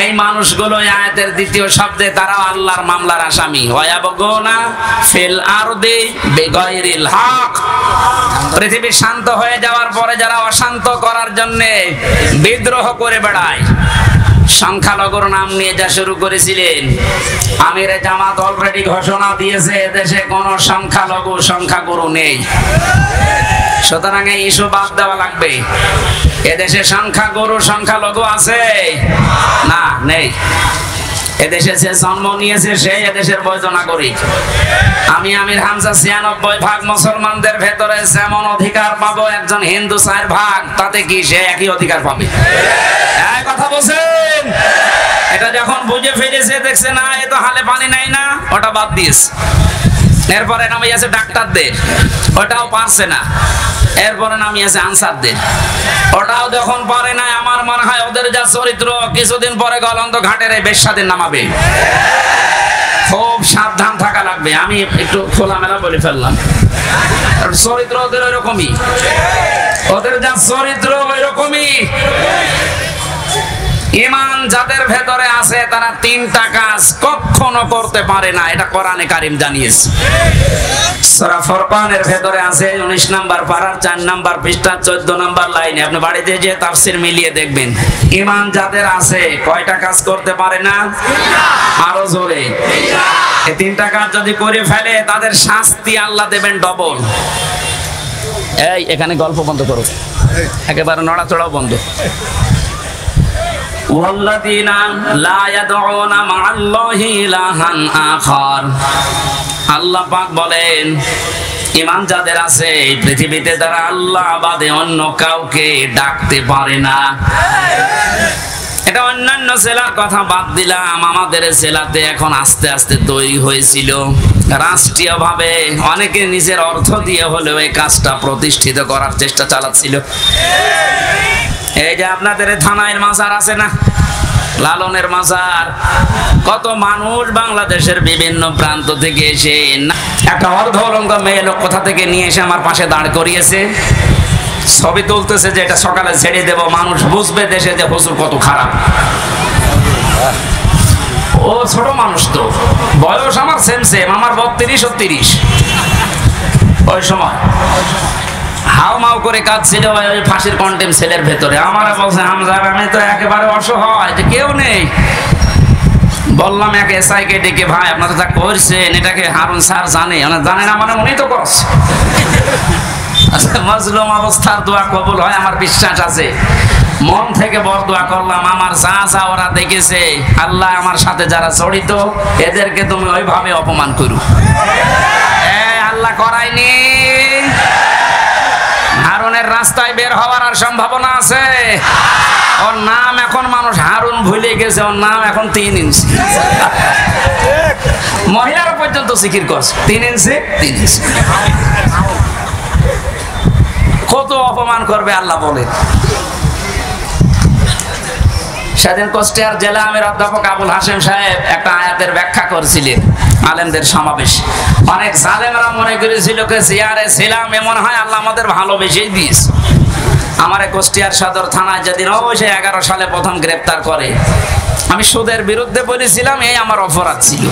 Speaker 1: এই মানুষগুলো আয়াতের দ্বিতীয় শব্দে তারা আল্লাহর মামলার আসামি। ওয়ায়াবগুনা ফিল আরদি বিগাইরিল হক, পৃথিবী শান্ত হয়ে যাওয়ার পরে যারা অশান্ত করার জন্য বিদ্রোহ করে বেড়ায়, সংখ্যালঘুর নাম নিয়ে যা শুরু করেছিলেন, আমিরে জামাত অলরেডি ঘোষণা দিয়েছে এদেশে কোনো সংখ্যালঘু সংখ্যাগুরু নেই। সুতরাং এই ইস্যু বাদ দেওয়া লাগবে। এদেশে সংখ্যাগুরু সংখ্যালঘু আছে না? নেই। এদেশে যে জন্ম নিয়েছে সেই এদেশের বৈধ নাগরিক। আমি আমির হামজা 96% মুসলমানদের ভেতরে যেমন অধিকার পাবো একজন হিন্দু 4%, তাতে কি সে একই অধিকার পাবে? এই কথা বলছেন। এটা যখন বুঝে ফেলেছে, দেখছে না এ তো হালে পানি নাই না, ওটা বাদ দিয়েছে। এরপরে নামে আছে ডাক্তারদের, ওটাও পারছে না। এরপরে নামে আছে আনসারদের, ওটাও যখন পারে না, আমার মনে হয় ওদের যা চরিত্র, কিছুদিন পরে গলন্দ ঘাটের এই বেশ্যাদের নামাবে। খুব সাবধান থাকা লাগবে। আমি একটু খোলামেলা বলে ফেললাম, চরিত্র ওদের ওইরকমই, ওদের যা চরিত্র ওইরকমই। ঈমান যাদের ভেতরে আছে তারা 3টা কাজ কখনো করতে পারে না, এটা কোরআনে কারীম জানিয়েছে। সূরা ফুরকানের ভেতরে আছে 19 নম্বর পারার 4 নম্বর পৃষ্ঠা 14 নম্বর লাইনে। আপনি বাড়িতে যে তাফসীর মিলিয়ে দেখবেন, ঈমান যাদের আছে কয়টা কাজ করতে পারে না? আরো জোরে। এই 3টা কাজ যদি করে ফেলে তাদের শাস্তি আল্লাহ দেবেন ডবল। এই এখানে গল্প বন্ধ করো, একেবারে নড়াচড়াও বন্ধ। والذين لا يدعون مع الله إلها آخر, আল্লাহ পাক বলেন ঈমান যাদের আছে এই পৃথিবীতে তারা আল্লাহ বাদে অন্য কাউকে ডাকতে পারে না। এটা অন্যান্য জেলার কথা বাদ দিলাম, আমাদের জেলাতে এখন আস্তে আস্তে তৈরি হয়েছিল রাষ্ট্রীয়ভাবে, অনেকে নিজের অর্থ দিয়ে হলেও এই কাজটা প্রতিষ্ঠিত করার চেষ্টা চালাচ্ছিল। এই যে আপনাদের থানায় মাজার আছে না, লালনের মাজার, কত মানুষ বাংলাদেশের বিভিন্ন প্রান্ত থেকে এসে একটা অর্ধ অলঙ্গ মেয়ে লোক কোথা থেকে নিয়ে এসে আমার পাশে দাঁড় করিয়েছে, ছবি তুলতেছে যে এটা সকালে ছেড়ে দেব, মানুষ বুঝবে দেশে যে হুজুর কত খারাপ। ও ছোট মানুষ, তো বয়স আমার সেম, আমার 32 ও 30 ওই সময়। হাও মাও করে কাঁদছিল ওই ফাঁসির কন্টেম সেলের ভেতরে। আমার বলছে হামজা আমি তো একেবারে অসহায়, যে কেউ নেই। বললাম এক এসআই কে ডেকে, ভাই আপনারা যা করছেন এটাকে হারুন স্যার জানে? জানে না মানে উনি তো করছে। মজলুম অবস্থার দোয়া কবুল হয় আমার বিশ্বাস আছে। মন থেকে বরদোয়া করলাম, আমার যা যা ওরা দেখেছে, আল্লাহ আমার সাথে যারা জড়িত এদেরকে তুমি ওইভাবে অপমান করো। আল্লাহ করায়নি। হারুনের রাস্তায় বের হওয়ার আর সম্ভাবনা আছে? ওর নাম এখন মানুষ হারুন ভুলে গেছে, ওর নাম এখন 3 ইঞ্চি। মহিলারা পর্যন্ত জিকির করছে 3 ইঞ্চি 3 ইঞ্চি। কত অপমান করবে আল্লাহ বলে। সেদিন কুষ্টিয়ার জেলা আমির অধ্যাপক আবুল হাশেম সাহেব একটা আয়াতের ব্যাখ্যা করছিলেন আলেমদের সমাবেশ। অনেক জালেমরা মনে করেছিল যে জিয়ারে ছিলাম, এমন হয় আল্লাহ আমাদের ভালোবেসেই দিস। আমারে কুষ্টিয়ার সদর থানায় যেদিন অবশ্যই 11 সালে প্রথম গ্রেপ্তার করে, আমি সুদের বিরুদ্ধে বলেছিলাম, এই আমার অপরাধ ছিল।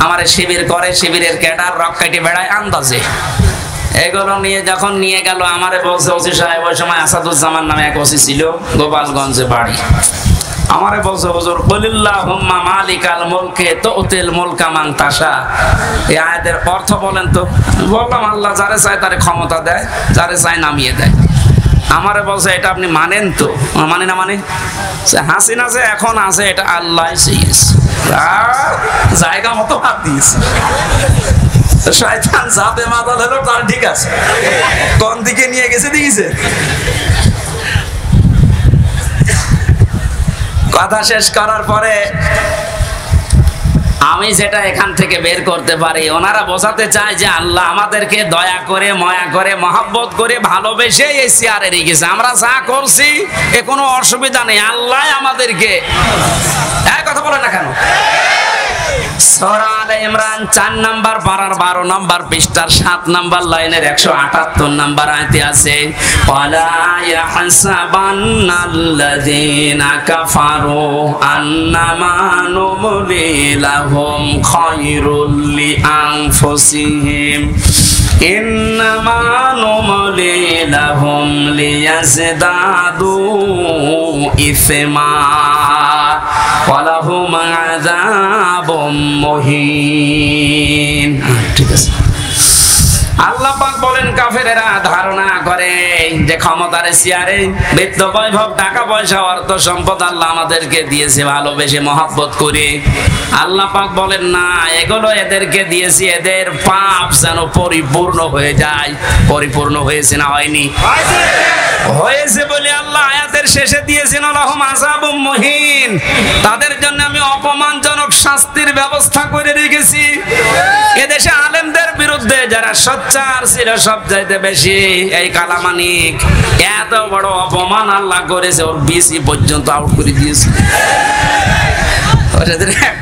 Speaker 1: আমারে শিবির করে, শিবিরের ক্যাডার রক্কাইটি বেড়ায় আন্দাজে। এগুলো নিয়ে যখন নিয়ে গেল, আমারে বলছে ওসি সাহেব, ওই সময় আসাদুজ্জামান নামে এক ওসি ছিল, গোপালগঞ্জে বাড়ি। আমারে বলছে হুজুর কুলিল্লাহুম্মা মালিকাল মুলকে তুতিল মুলকা মান তাশা, এই আয়াতের অর্থ বলেন তো। বললাম আল্লাহ যারে চায় তারে ক্ষমতা দেয়, যারে চায় নামিয়ে দেয়। আমারে বলছে এটা আপনি মানেন তো? মানে না মানে? হাসিনা যে এখন আছে এটা আল্লাহ চেয়েছে, জায়গা মতো হাত দিয়েছে। শয়তান যাবে মাদাল হলো তার ঠিক আছে, কোন দিকে নিয়ে গেছে দেখিছে। কথা শেষ করার পরে আমি যেটা এখান থেকে বের করতে পারি, ওনারা বোঝাতে চায় যে আল্লাহ আমাদেরকে দয়া করে, মায়া করে, মহব্বত করে, ভালোবেসে এই চেয়ারে রেখেছে। আমরা যা করছি এ কোনো অসুবিধা নেই, আল্লাহ আমাদেরকে। এক কথা বলে না কেন? সূরা আলে ইমরান 4 নাম্বার পারার 12 নাম্বার পৃষ্ঠার 7 নাম্বার লাইনের 178 নাম্বার আয়াতে আছে, ওয়ালা ইয়াহসাবান্নাল্লাযীনা কাফারু আন্নামা নুমলি লাহুম খায়রুল লিআনফুসিহিম ইন্নামা নুমলি লাহুম লিয়াজদাদু ইসমা ওয়ালাহুম আযাবুম মুহিন। ঠিক আছে। আল্লাহ পাক বলেন কাফেরেরা ধারণা করে যে ক্ষমতার চেয়ারে বিত্ত বৈভব, টাকা পয়সা, অর্থ সম্পদ আল্লাহ আমাদেরকে দিয়েছে ভালোবেসে মহব্বত করে। আল্লাহ পাক বলেন না, এগুলো এদেরকে দিয়েছি এদের পাপ যেন পরিপূর্ণ হয়ে যায়। পরিপূর্ণ হয়েছে না হয়নি? হয়েছে বলে আল্লাহ আয়াতের শেষে দিয়েছেন লাহুম আযাবুম মুহিন, তাদের জন্য আমি অপমানজনক শাস্তির ব্যবস্থা করে রেখেছি। এদেশে আলেমদের বিরুদ্ধে যারা সোচ্চার ছিল সবচাইতে বেশি, এই কালামানিক এত বড় অপমান আল্লাহ করেছে, ওর বিসি পর্যন্ত আউট করে দিয়েছে।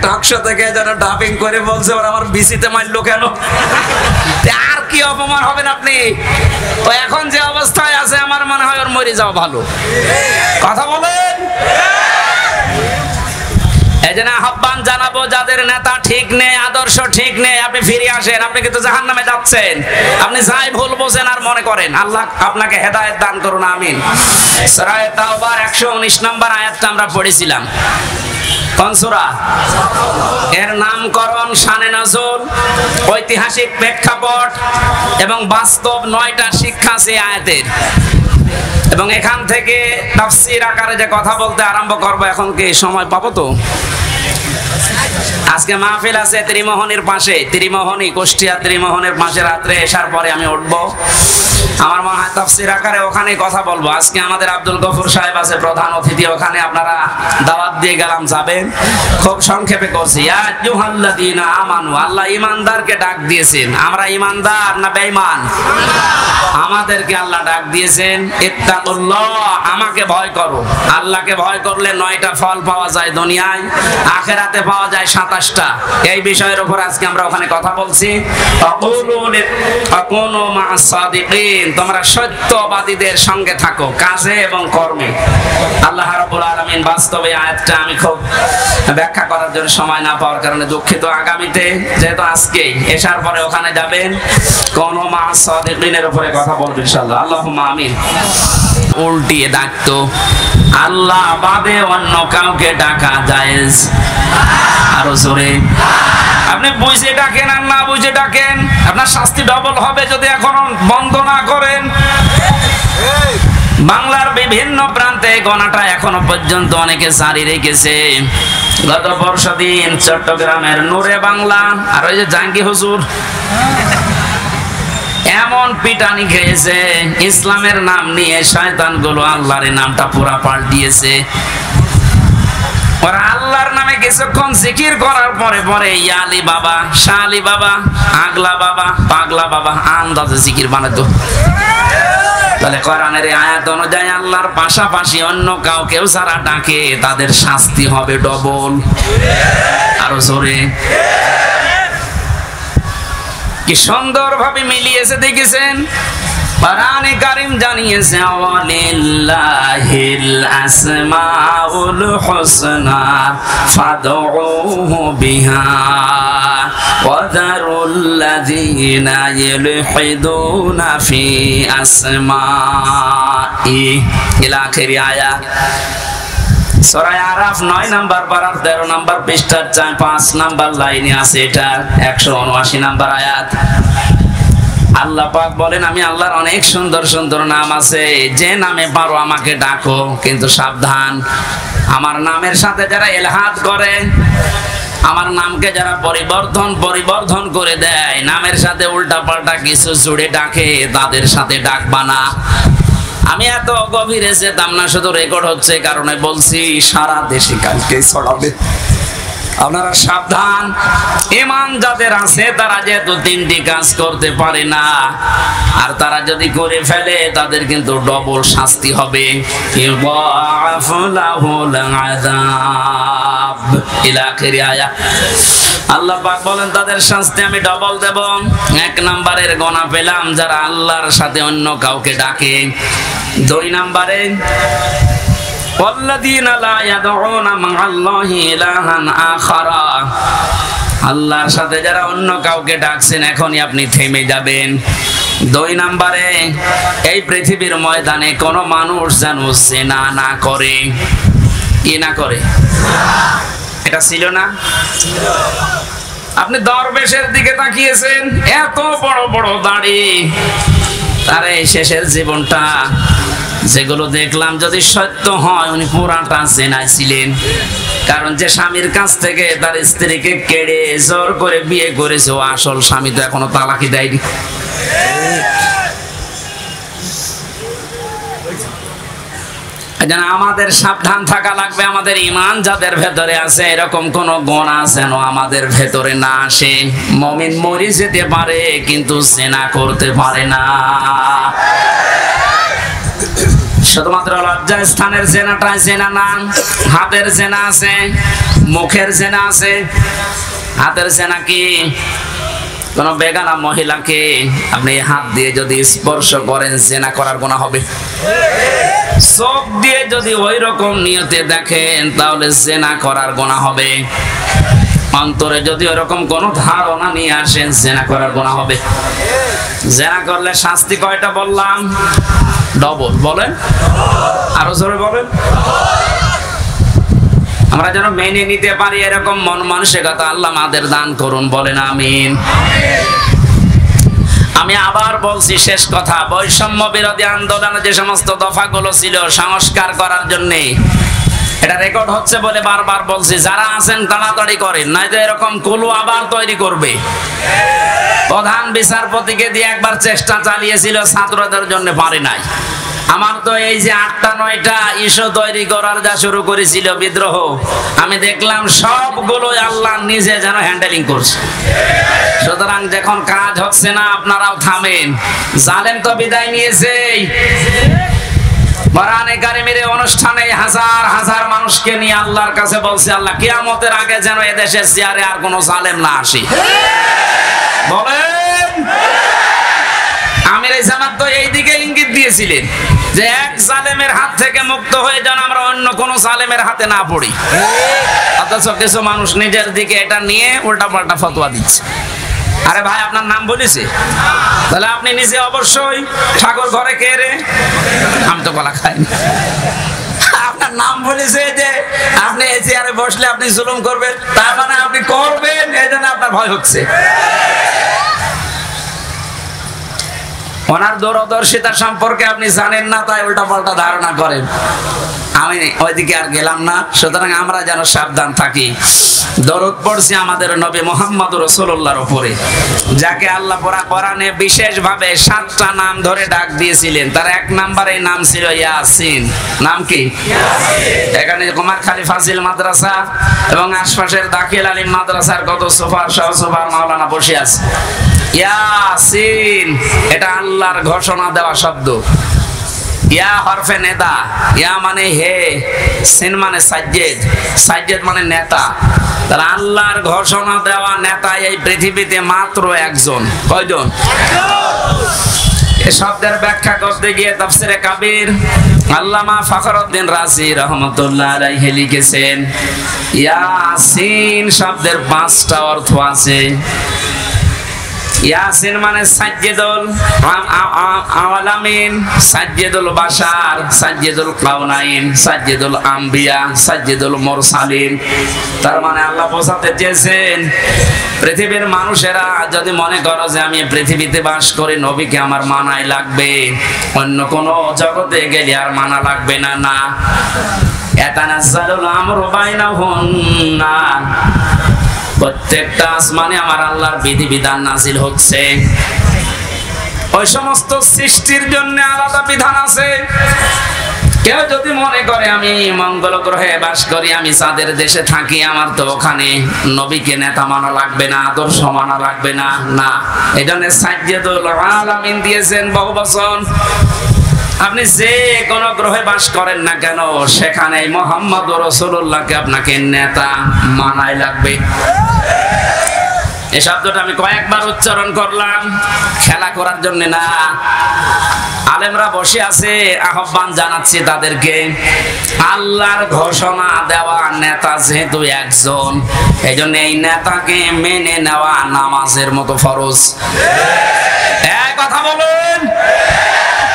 Speaker 1: টকশো থেকে যেন ডাবিং করে বলছে ওরা আমার বিসিতে মারলো কেন? আর কি অপমান হবেন আপনি? তো এখন যে অবস্থায় আছে আমার মনে হয় ওর মরে যাওয়া ভালো। কথা বলেন। এজন্য আহ্বান জানাবো, যাদের নেতা ঠিক নেই, আদর্শ ঠিক নেই, আপনি ফিরে আসেন। আপনি কিন্তু জাহান্নামে যাচ্ছেন। আপনি যাই ভুল বোঝেন আর মনে করেন। আল্লাহ আপনাকে হেদায়েত দান করুন, আমিন। সূরা তাওবার 119 নম্বর আয়াতটা আমরা পড়েছিলাম। কোন সূরা? এর নামকরণ, শানে নজুল, ঐতিহাসিক প্রেক্ষাপট এবং বাস্তব 9টা শিক্ষা আছে আয়াতের। এবং এখান থেকে তাফসীর আকারে যে কথা বলতে আরম্ভ করব, এখন কি সময় পাবো? তো আজকে মাহফিল আছে ত্রিমোহনীর পাশে, ত্রিমোহনী, কুষ্টিয়া ত্রিমোহনের পাশে। রাত্রে এসার পরে আমি উঠবো, আমার মনে হয় তাফসীর আকারে ওখানে কথা বলবো। আজকে আমাদের আব্দুল গফুর সাহেব আছে প্রধান অতিথি, ওখানে আপনারা দাওয়াত দিয়ে গেলাম, যাবেন। খুব সংক্ষেপে করছি। ইয়া আইয়ুহাল্লাযীনা আমানু, আল্লাহ ঈমানদারকে ডাক দিয়েছেন। আমরা ঈমানদার না বেঈমান? আমাদেরকে আল্লাহ ডাক দিয়েছেন ইত্তাকুল্লাহ, আমাকে ভয় করো। আল্লাহকে ভয় করলে 9টা ফল পাওয়া যায় দুনিয়ায়, আখিরাতে পাওয়া যায় 27টা। এই বিষয়ের উপর আজকে আমরা ওখানে কথা বলছি। তাকুনু মা'আস সাদিকিন, তোমরা সত্যবাদীদের সঙ্গে থাকো কাজে এবং কর্মে। আল্লাহ রাব্বুল আলামিন বাস্তবে আয়াতটা আমি খুব ব্যাখ্যা করার জন্য সময় না পাওয়ার কারণে দুঃখিত। আগামীতে যেহেতু আজকে এশার পরে ওখানে যাবেন, কোন মাস সাদিকিনের উপরে কথা বলবেন ইনশাআল্লাহ। আল্লাহুম্মা আমিন। উল্টিয়ে ডাকতো, আল্লাহ বাদে অন্য কাউকে ডাকা জায়েজ? আরো জোরে। আপনি বুঝে ডাকেন আর না বুঝে ডাকেন, আপনার শাস্তি ডবল হবে যদি এখনো বন্ধ না করেন। বাংলার বিভিন্ন প্রান্তে গণাটা এখনো পর্যন্ত অনেকে জারি রেখেছে। গত বর্ষদিন চট্টগ্রামের নূরে বাংলা আর ওই যে জাঙ্গি হুজুর এমন পিটানি খেয়েছে, ইসলামের নাম নিয়ে শয়তানগুলো আল্লাহর নামটা পুরা পাল্টিয়েছে। ওরা আল্লাহর নামে কিছুক্ষণ জিকির করার পরে পরে ইয়ালি বাবা, শালি বাবা, আগলা বাবা, পাগলা বাবা আন্দাজে জিকির বানাতো। তাহলে কোরআনের আয়াত অনুযায়ী আল্লাহর পাশাপাশি অন্য কাউকেও যারা ডাকে তাদের শাস্তি হবে ডবল। আরো জোরে। কি সুন্দরভাবে মিলিয়েছে দেখেছেন। কোরআনে কারীম জানিয়েছে, ওয়ালিল্লাহিল আসমাউল হুসনা ফাদউহু বিহা ওয়া যারুল্লাযীনা ইলহিদুনা ফি আসমাই ইলা আখিরি আয়াত। সূরা আরাফ 9 নাম্বার পারার 13 নাম্বার পৃষ্ঠার 5 নাম্বার লাইনে আছে, এটা 179 নাম্বার আয়াত। আল্লাহ পাক বলেন, আমি আল্লাহর অনেক সুন্দর সুন্দর নাম আছে, যে নামে পারো আমাকে ডাকো, কিন্তু সাবধান, আমার নামের সাথে যারা ইলহাদ করে, আমার নামকে যারা পরিবর্ধন করে দেয়, নামের সাথে উল্টাপাল্টা কিছু জুড়ে ডাকে, তাদের সাথে ডাকবা না। আমি এত গভীরে যেতাম না, শুধু রেকর্ড হচ্ছে কারণে বলছি, সারা দেশে কালকে ছড়াবে। আপনারা সাবধান। ঈমান যাদের আছে তারা যেহেতু তিনটি কাজ করতে পারে না, আর তারা যদি করে ফেলে তাদের কিন্তু ডবল শাস্তি হবে। আল্লাহ পাক বলেন তাদের শাস্তি আমি ডবল দেব। 1 নাম্বারের গোনা পেলাম যারা আল্লাহর সাথে অন্য কাউকে ডাকে। 2 নাম্বারে ওয়াল্লাযীনা লা ইয়াদউনা মা'আল্লাহি ইলাহান আখারা, আল্লাহর সাথে যারা অন্য কাউকে ডাকছেন এখনই আপনি থেমে যাবেন। 2 নাম্বারে এই পৃথিবীর ময়দানে কোন মানুষ যেন জিনা না করে। কি না করে? এটা ছিল না? আপনি দরবেশের দিকে তাকিয়েছেন, এত বড় বড় দাড়ি, তারে শেষের জীবনটা যেগুলো দেখলাম যদি সত্য হয় উনি পুরাটা জেনায় ছিলেন। কারণ যে স্বামীর কাছ থেকে তার স্ত্রীকে কেড়ে জোর করে বিয়ে করেছে, ও আসল স্বামী তো এখনো তালাকি দেয়নি। আমাদের সাবধান থাকা লাগবে। আমাদের ঈমান যাদের ভেতরে আছে এরকম কোন গুনাহ যেন আমাদের ভেতরে না আসে। মুমিন মরে যেতে পারে কিন্তু জিনা করতে পারে না। শুধুমাত্র লজ্জা স্থানের জেনাটাই জেনা না, হাতের জেনা আছে, মুখের জেনা আছে। হাতের জেনা কি? কোন বেগানা মহিলাকে আপনি হাত দিয়ে যদি স্পর্শ করেন জেনা করার গুনাহ হবে। চোখ দিয়ে যদি ওই রকম নিয়তে দেখেন তাহলে জেনা করার গুনাহ হবে। অন্তরে যদি ওরকম কোন ধারণা নিয়ে আসেন জেনা করার গুনাহ হবে। জেনা করলে শাস্তি কয়টা বললাম? ডবল। বলেন, আরো জোরে বলেন। আমরা যেন মেনে নিতে পারি এরকম মন মানসিকতা আল্লাহ আমাদের দান করুন। বলেন আমিন। আমি আবার বলছি, শেষ কথা, বৈষম্য বিরোধী আন্দোলনে যে সমস্ত দফাগুলো ছিল সংস্কার করার জন্য, এটা রেকর্ড হচ্ছে বলে বারবার বলছি, যারা আছেন তাড়াতাড়ি করেন, নয়তো এরকম কুলু আবার তৈরি করবে। প্রধান বিচারপতিকে দিয়ে একবার চেষ্টা চালিয়েছিল, ছাত্রদের জন্য পারে নাই। আমার তো এই যে 8টা 9টা ইস্যু তৈরি করার যা শুরু করেছিল বিদ্রোহ, আমি দেখলাম সবগুলো আল্লাহ নিজে যেন হ্যান্ডেলিং করছে। সুতরাং যখন কাজ হচ্ছে না আপনারাও থামেন। জালেম তো বিদায় নিয়েছে। কোরআনে কারীমের অনুষ্ঠানে হাজার হাজার মানুষকে নিয়ে আল্লাহর কাছে বলছে, আল্লাহ কিয়ামতের আগে যেন এদেশের চেয়ারে আর কোনো জালেম না আসে। বলেন, আমির জামাত তো এই দিকে ইঙ্গিত দিয়েছিলেন। যে এক জালেমের হাত থেকে মুক্ত হয়ে যেন আমরা অন্য কোন জালেমের হাতে না পড়ি। অথচ কিছু মানুষ নিজের দিকে এটা নিয়ে উল্টা পাল্টা ফতোয়া দিচ্ছে। আরে ভাই, আপনার নাম বলেছে, তাহলে আপনি নিজে অবশ্যই ঠাকুর ঘরে কে রে, আমি তো কলা খাইনি। আপনার নাম বলেছে যে আপনি এই চেয়ারে বসলে আপনি জুলুম করবেন, তার মানে আপনি করবেন, এই জন্য আপনার ভয় হচ্ছে। ওনার দূরদর্শিতা সম্পর্কে আপনি জানেন না, তাই উল্টা পাল্টা ধারণা করেন। আমি ওইদিকে আর গেলাম না। সুতরাং আমরা যেন সাবধান থাকি। দরুদ পড়ছি আমাদের নবী মুহাম্মদ রাসূলুল্লাহর উপরে, যাকে আল্লাহ কোরআনে বিশেষভাবে 7টা নাম ধরে ডাক দিয়েছিলেন। তার এক নম্বরের নাম ছিল ইয়াসিন। নাম কি? এখানে কুমারখালী ফাজিল মাদ্রাসা এবং আশপাশের দাখিল আলিম মাদ্রাসার কত সুপার সহ সুপার মাওলানা বসে আছে। ইয়াসিন এটা আল্লাহর ঘোষণা দেওয়া শব্দ। ইয়া হরফে নেতা, ইয়া মানে হে, সিন মানে সাজ্জেদ, সাজ্জেদ মানে নেতা। তাহলে আল্লাহর ঘোষণা দেওয়া নেতা এই পৃথিবীতে মাত্র একজন। কয়জন? এই শব্দের ব্যাখ্যা করতে গিয়ে তাফসিরে কাবীর আল্লামা ফখরুদ্দিন রাজি রহমাতুল্লাহ আলাইহি লিখেছেন, ইয়াসিন শব্দের 5টা অর্থ আছে। ইয়াসিন মানে সাজ্জেদুল আওয়ালামিন, সাজ্জেদুল বাশার, সাজ্জেদুল কাউনাইন, সাজ্জেদুল আম্বিয়া, সাজ্জেদুল মুরসালিন। তার মানে আল্লাহ বোঝাতে চেয়েছেন, পৃথিবীর মানুষেরা যদি মনে করো যে আমি পৃথিবীতে বাস করি, নবীকে আমার মানাই লাগবে, অন্য কোন জগতে গেলে আর মানা লাগবে না। না, ইয়াতানাজ্জালুল আমরু বাইনাহুন্না, প্রত্যেকটা আসমানে আমার আল্লাহর বিধিবিধান নাযিল হচ্ছে। ওই সমস্ত সৃষ্টির জন্য আলাদা বিধান আছে। কেউ যদি মনে করে আমি মঙ্গল গ্রহে বাস করি, আমি চাঁদের দেশে থাকি, আমার তো ওখানে নবীকে নেতা মানা লাগবে না, আদর্শ মানা লাগবে না। না, এই জন্য সাজ্জেদুল আলামিন দিয়েছেন বহু বচন। আপনি যে কোন গ্রহে বাস করেন না কেন, সেখানে মুহাম্মদ রাসূলুল্লাহকে আপনাকে নেতা মানাই লাগবে। এই শব্দটা আমি কয়েকবার উচ্চারণ করলাম, খেলা করার জন্য না। আলেমরা বসে আছে, আহ্বান জানাচ্ছি তাদেরকে, আল্লাহর ঘোষণা দেওয়া নেতা যেহেতু একজন, এই জন্য এই নেতাকে মেনে নেওয়া নামাজের মতো ফরজ। এই কথা বলুন,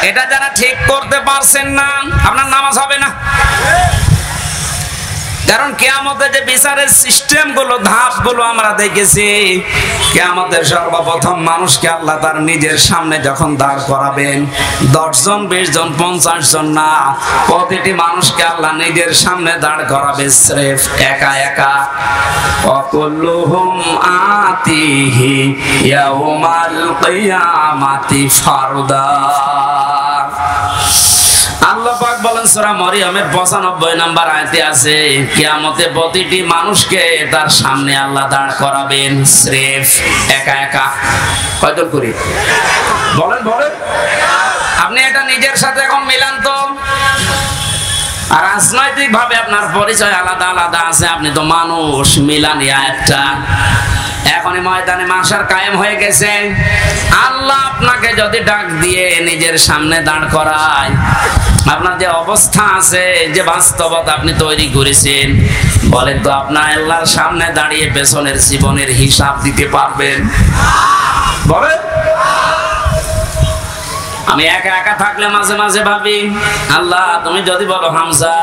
Speaker 1: এটা যারা ঠিক করতে পারছেন না, আপনার নামাজ হবে না। কারণ কিয়ামতে যে বিচারের সিস্টেম গুলো, ধাপ গুলো আমরা দেখেছি, কিয়ামতের সর্বপ্রথম মানুষকে আল্লাহ তার নিজের সামনে যখন দাঁড় করাবেন, 10 জন 20 জন 50 জন না, প্রতিটি মানুষকে আল্লাহ নিজের সামনে দাঁড় করাবে স্রেফ একা একা। ওয়াকুল্লুহুম আতিহি ইয়াউমাল কিয়ামাতি ফারদা। আল্লাহ পাক বলেন সূরা মরিয়মের 95 নম্বর আয়াতে আছে, কিয়ামতে প্রতিটি মানুষকে তার সামনে আল্লাহ দাঁড় করাবেন স্রেফ একা একা। কয়জন করি বলেন বলেন, আপনি এটা নিজের সাথে এখন মিলান তো। আর রাজনৈতিক ভাবে আপনার পরিচয় আলাদা আলাদা আছে, আপনি তো মানুষ, মিলানিয়া একটা। এখনই ময়দানে মাশার কায়েম হয়ে গেছে। আল্লাহ আপনাকে যদি ডাক দিয়ে নিজের সামনে দাঁড় করায়, আপনার যে অবস্থা আছে, যে বাস্তবতা আপনি তৈরি করেছেন, বলেন তো আপনার আল্লাহর সামনে দাঁড়িয়ে পেছনের জীবনের হিসাব দিতে পারবেন? বলেন। আমি একা একা থাকলে মাঝে মাঝে ভাবি, আল্লাহ তুমি যদি বলো হামজা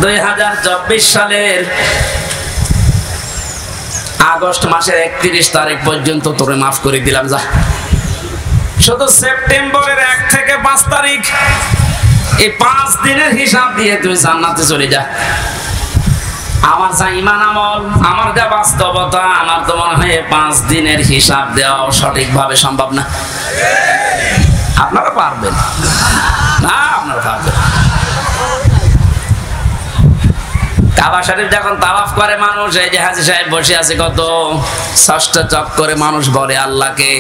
Speaker 1: 2024 সালের আগস্ট মাসের 31 তারিখ পর্যন্ত তোরে মাফ করে দিলাম, যা। শুধু সেপ্টেম্বরের 1 থেকে 5 তারিখ, এই 5 দিনের হিসাব দিয়ে তুই জান্নাতে চলে যা। আমার যা ঈমান আমল, আমার যা বাস্তবতা, আমার তো মনে হয় 5 দিনের হিসাব দেওয়া সঠিকভাবে সম্ভব না। আপনারা পারবেন না? আপনারা পারবেন। কাবা শরীফ যখন তাওয়াফ করে মানুষ, এই যে হাজী সাহেব বসে আছে, কত 6টা চক্করে মানুষ বলে আল্লাহকে,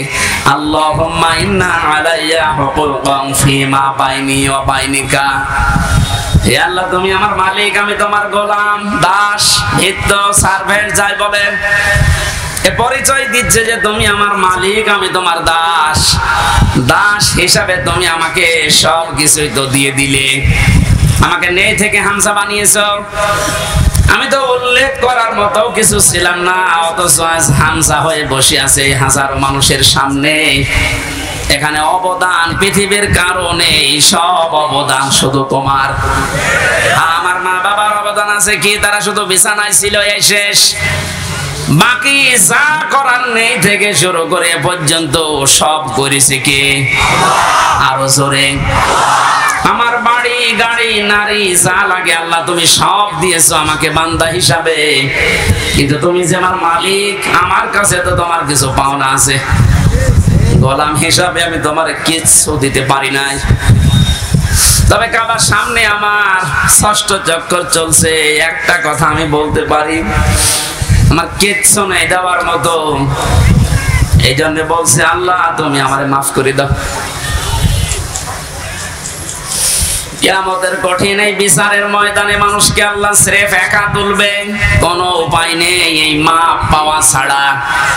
Speaker 1: আল্লাহুম্মা ইন্না আলাইয়া হুকুকান ফিমা বাইনি ওয়া বাইনিকা। হে আল্লাহ, তুমি আমার মালিক, আমি তোমার গোলাম, দাস, ভৃত্য, সার্ভেন্ট যাই বলেন। এ পরিচয় দিচ্ছে যে তুমি আমার মালিক, আমি তোমার দাস। দাস হিসাবে তুমি আমাকে সব কিছুই তো দিয়ে দিলে, আমাকে নেই থেকে হামজা বানিয়েছো। আমি তো উল্লেখ করার মতো কিছু ছিলাম না, অথচ আজ হামজা হয়ে বসে আছে হাজারো মানুষের সামনে। এখানে অবদান পৃথিবীর কারণে, সব অবদান শুধু তোমার। আমার মা বাবার অবদান আছে কি? তারা শুধু বিছানায় ছিল, এই শেষ। বাকি যা করার নেই থেকে শুরু করে পর্যন্ত সব করেছে কে? আরো জোরে। আমার বাড়ি গাড়ি নারী যা লাগে আল্লাহ তুমি সব দিয়েছো আমাকে বান্দা হিসাবে, কিন্তু তুমি যে আমার মালিক, আমার কাছে তো তোমার কিছু পাওনা আছে। গোলাম হিসাবে আমি তোমার কিচ্ছু দিতে পারি নাই। তবে কাবার সামনে আমার ষষ্ঠ চক্কর চলছে, একটা কথা আমি বলতে পারি, আমার কিচ্ছু নেই দেওয়ার মতো। এই জন্য বলছে আল্লাহ তুমি আমারে মাফ করে দাও। কিয়ামতের কঠিন এই বিচারের ময়দানে মানুষকে আল্লাহ স্রেফ একা তুলবে, কোনো উপায় নেই এই মাপ পাওয়া ছাড়া।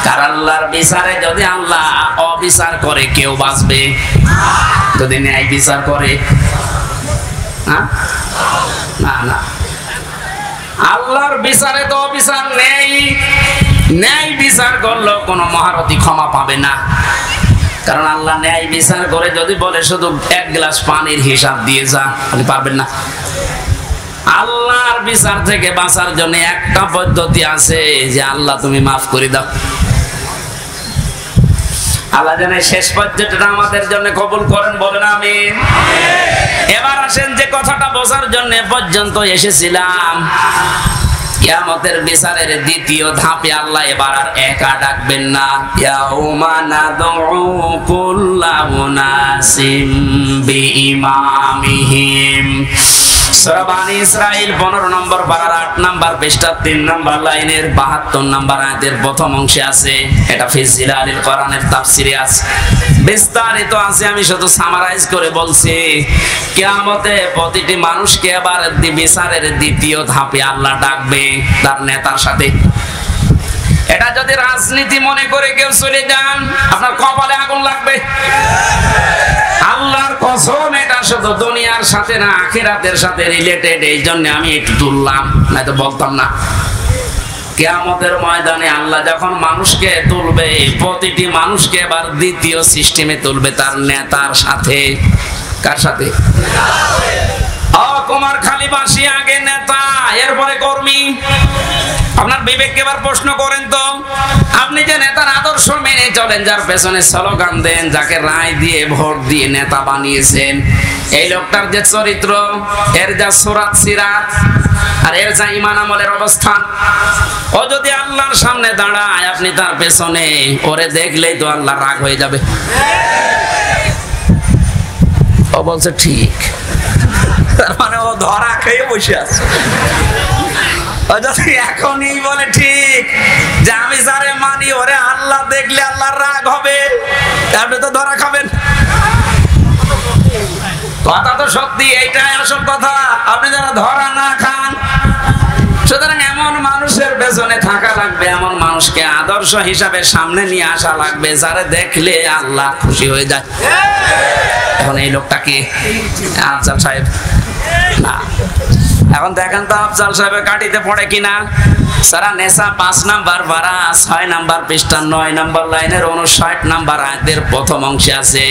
Speaker 1: কার আল্লাহর বিচারে যদি আল্লাহ অবিচার করে কেউ বাঁচবে? যদি ন্যায় বিচার করে, না না, আল্লাহর বিচারে তো অবিচার নেই। ন্যায় বিচার করলেও কোনো মহারথী ক্ষমা পাবে না, কারণ আল্লাহ ন্যায় বিচার করে যদি বলে শুধু এক গ্লাস পানির হিসাব দিয়ে যা, আপনি পারবেন না। আল্লাহর বিচার থেকে বাঁচার জন্য একটা পদ্ধতি আছে, যে আল্লাহ তুমি মাফ করে দাও। আল্লাহ যেন শেষ পর্যন্তটা আমাদের জন্য কবুল করেন, বলেন আমিন। এবার আসেন যে কথাটা বোঝার জন্য পর্যন্ত এসেছিলাম, কিয়ামতের বিচারের দ্বিতীয় ধাপে আল্লাহ এবার আর একা ডাকবেন না। ইয়াউমা নাদউ কুল্লা উনাসিম বিইমামিহিম। সূরা বানী ইসরাঈল 15 নম্বর পারার 8 নম্বর পৃষ্ঠা 3 নম্বর লাইনের 72 নম্বর আয়াতের প্রথম অংশে আছে। এটা ফি জিলালিল কোরআনের তাফসিরে আছে, বিস্তারিত আছে। আমি শুধু সামারাইজ করে বলছি, কিয়ামতে প্রতিটি মানুষকে এবার বিচারের দ্বিতীয় ধাপে আল্লাহ ডাকবে তার নেতার সাথে। এটা যদি রাজনীতি মনে করে কেউ চলে যান, আপনার কপালে আগুন লাগবে। আল্লাহর কসম, এটা শুধু দুনিয়ার সাথে না, আখিরাতের সাথে রিলেটেড। এই জন্য আমি একটু তুললাম, না তো বলতাম না। কিয়ামতের ময়দানে আল্লাহ যখন মানুষকে তুলবে, প্রতিটি মানুষকে এবার দ্বিতীয় সিস্টেমে তুলবে তার নেতার সাথে। কার সাথে? কুমারখালীবাসী আগে নেতা, এরপরে কর্মী। আপনার বিবেককে এবার প্রশ্ন করেন তো, আপনি যে নেতার আদর্শ মেনে চলেন, যার পেছনে স্লোগান দেন, যাকে রায় দিয়ে ভোট দিয়ে নেতা বানিয়েছেন, এই লোকটার যে চরিত্র, এর যা সুরাত সিরাত আর এর যা ঈমান আমলের অবস্থান, ও যদি আল্লাহর সামনে দাঁড়ায়, আপনি তার পেছনে, ওরে দেখলেই তো আল্লাহ রাগ হয়ে যাবে। ও বলছে ঠিক, তার মানে ও ধরা খেয়ে বসে আছে। যদি এখনই বলে ঠিক যে আমি যারে মানি ওরে আল্লাহ দেখলে আল্লাহর রাগ হবে, আপনি তো ধরা খাবেন। কথা তো সত্যি, এইটাই আসল কথা। আপনি যারা ধরা না খান, সুতরাং এমন মানুষের পেছনে থাকা লাগবে, এমন মানুষকে আদর্শ হিসাবে সামনে নিয়ে আসা লাগবে, যারে দেখলে আল্লাহ খুশি হয়ে যায়। এখন এই লোকটা কি? আফজাল সাহেব না। এখন দেখেন তো আফজাল সাহেবের কাটিতে পড়ে কিনা। সারা নেশা 5 নাম্বার পারা 6 নাম্বার পৃষ্ঠা 9 নাম্বার লাইনের 59 নাম্বার আয়াতের প্রথম অংশে আছে,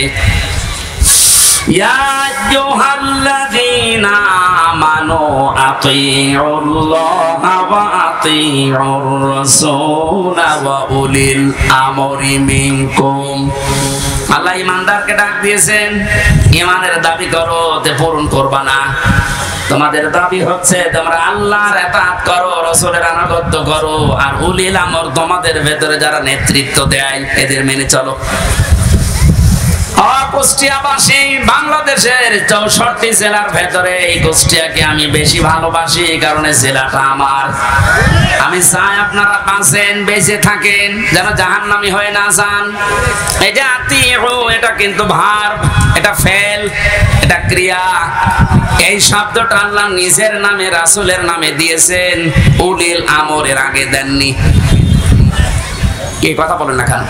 Speaker 1: ইয়া আইয়ুহাল্লাযীনা আমানু আতিউল্লাহা ওয়া আতিউর রাসূলা ওয়া উলিল আমরি মিনকুম। আল্লাহ ইমানদারকে ডাক দিয়েছেন, ইমানের দাবি করো, তে পূরণ করবা না। তোমাদের দাবি হচ্ছে তোমরা আল্লাহর ইতাআত করো, রাসূলের আনুগত্য করো, আর উলিল আমর তোমাদের ভেতরে যারা নেতৃত্ব দেয় এদের মেনে চলো। কুষ্টিয়াবাসী বাংলাদেশের 64 জেলার ভেতরে এই কুষ্টিয়াকে আমি বেশি ভালোবাসি, কারণ এই জেলাটা আমার। আমি চাই আপনারা বাঁচেন, বেঁচে থাকেন, যেন জাহান্নামী হয়ে না যান। এই যে আতিউ, এটা কিন্তু ভার্ব, এটা ফেল, এটা ক্রিয়া। এই শব্দটা আল্লাহ নিজের নামে রাসূলের নামে দিয়েছেন, উলিল আমরের আগে দেননি। কি কথা বলেন না কেন?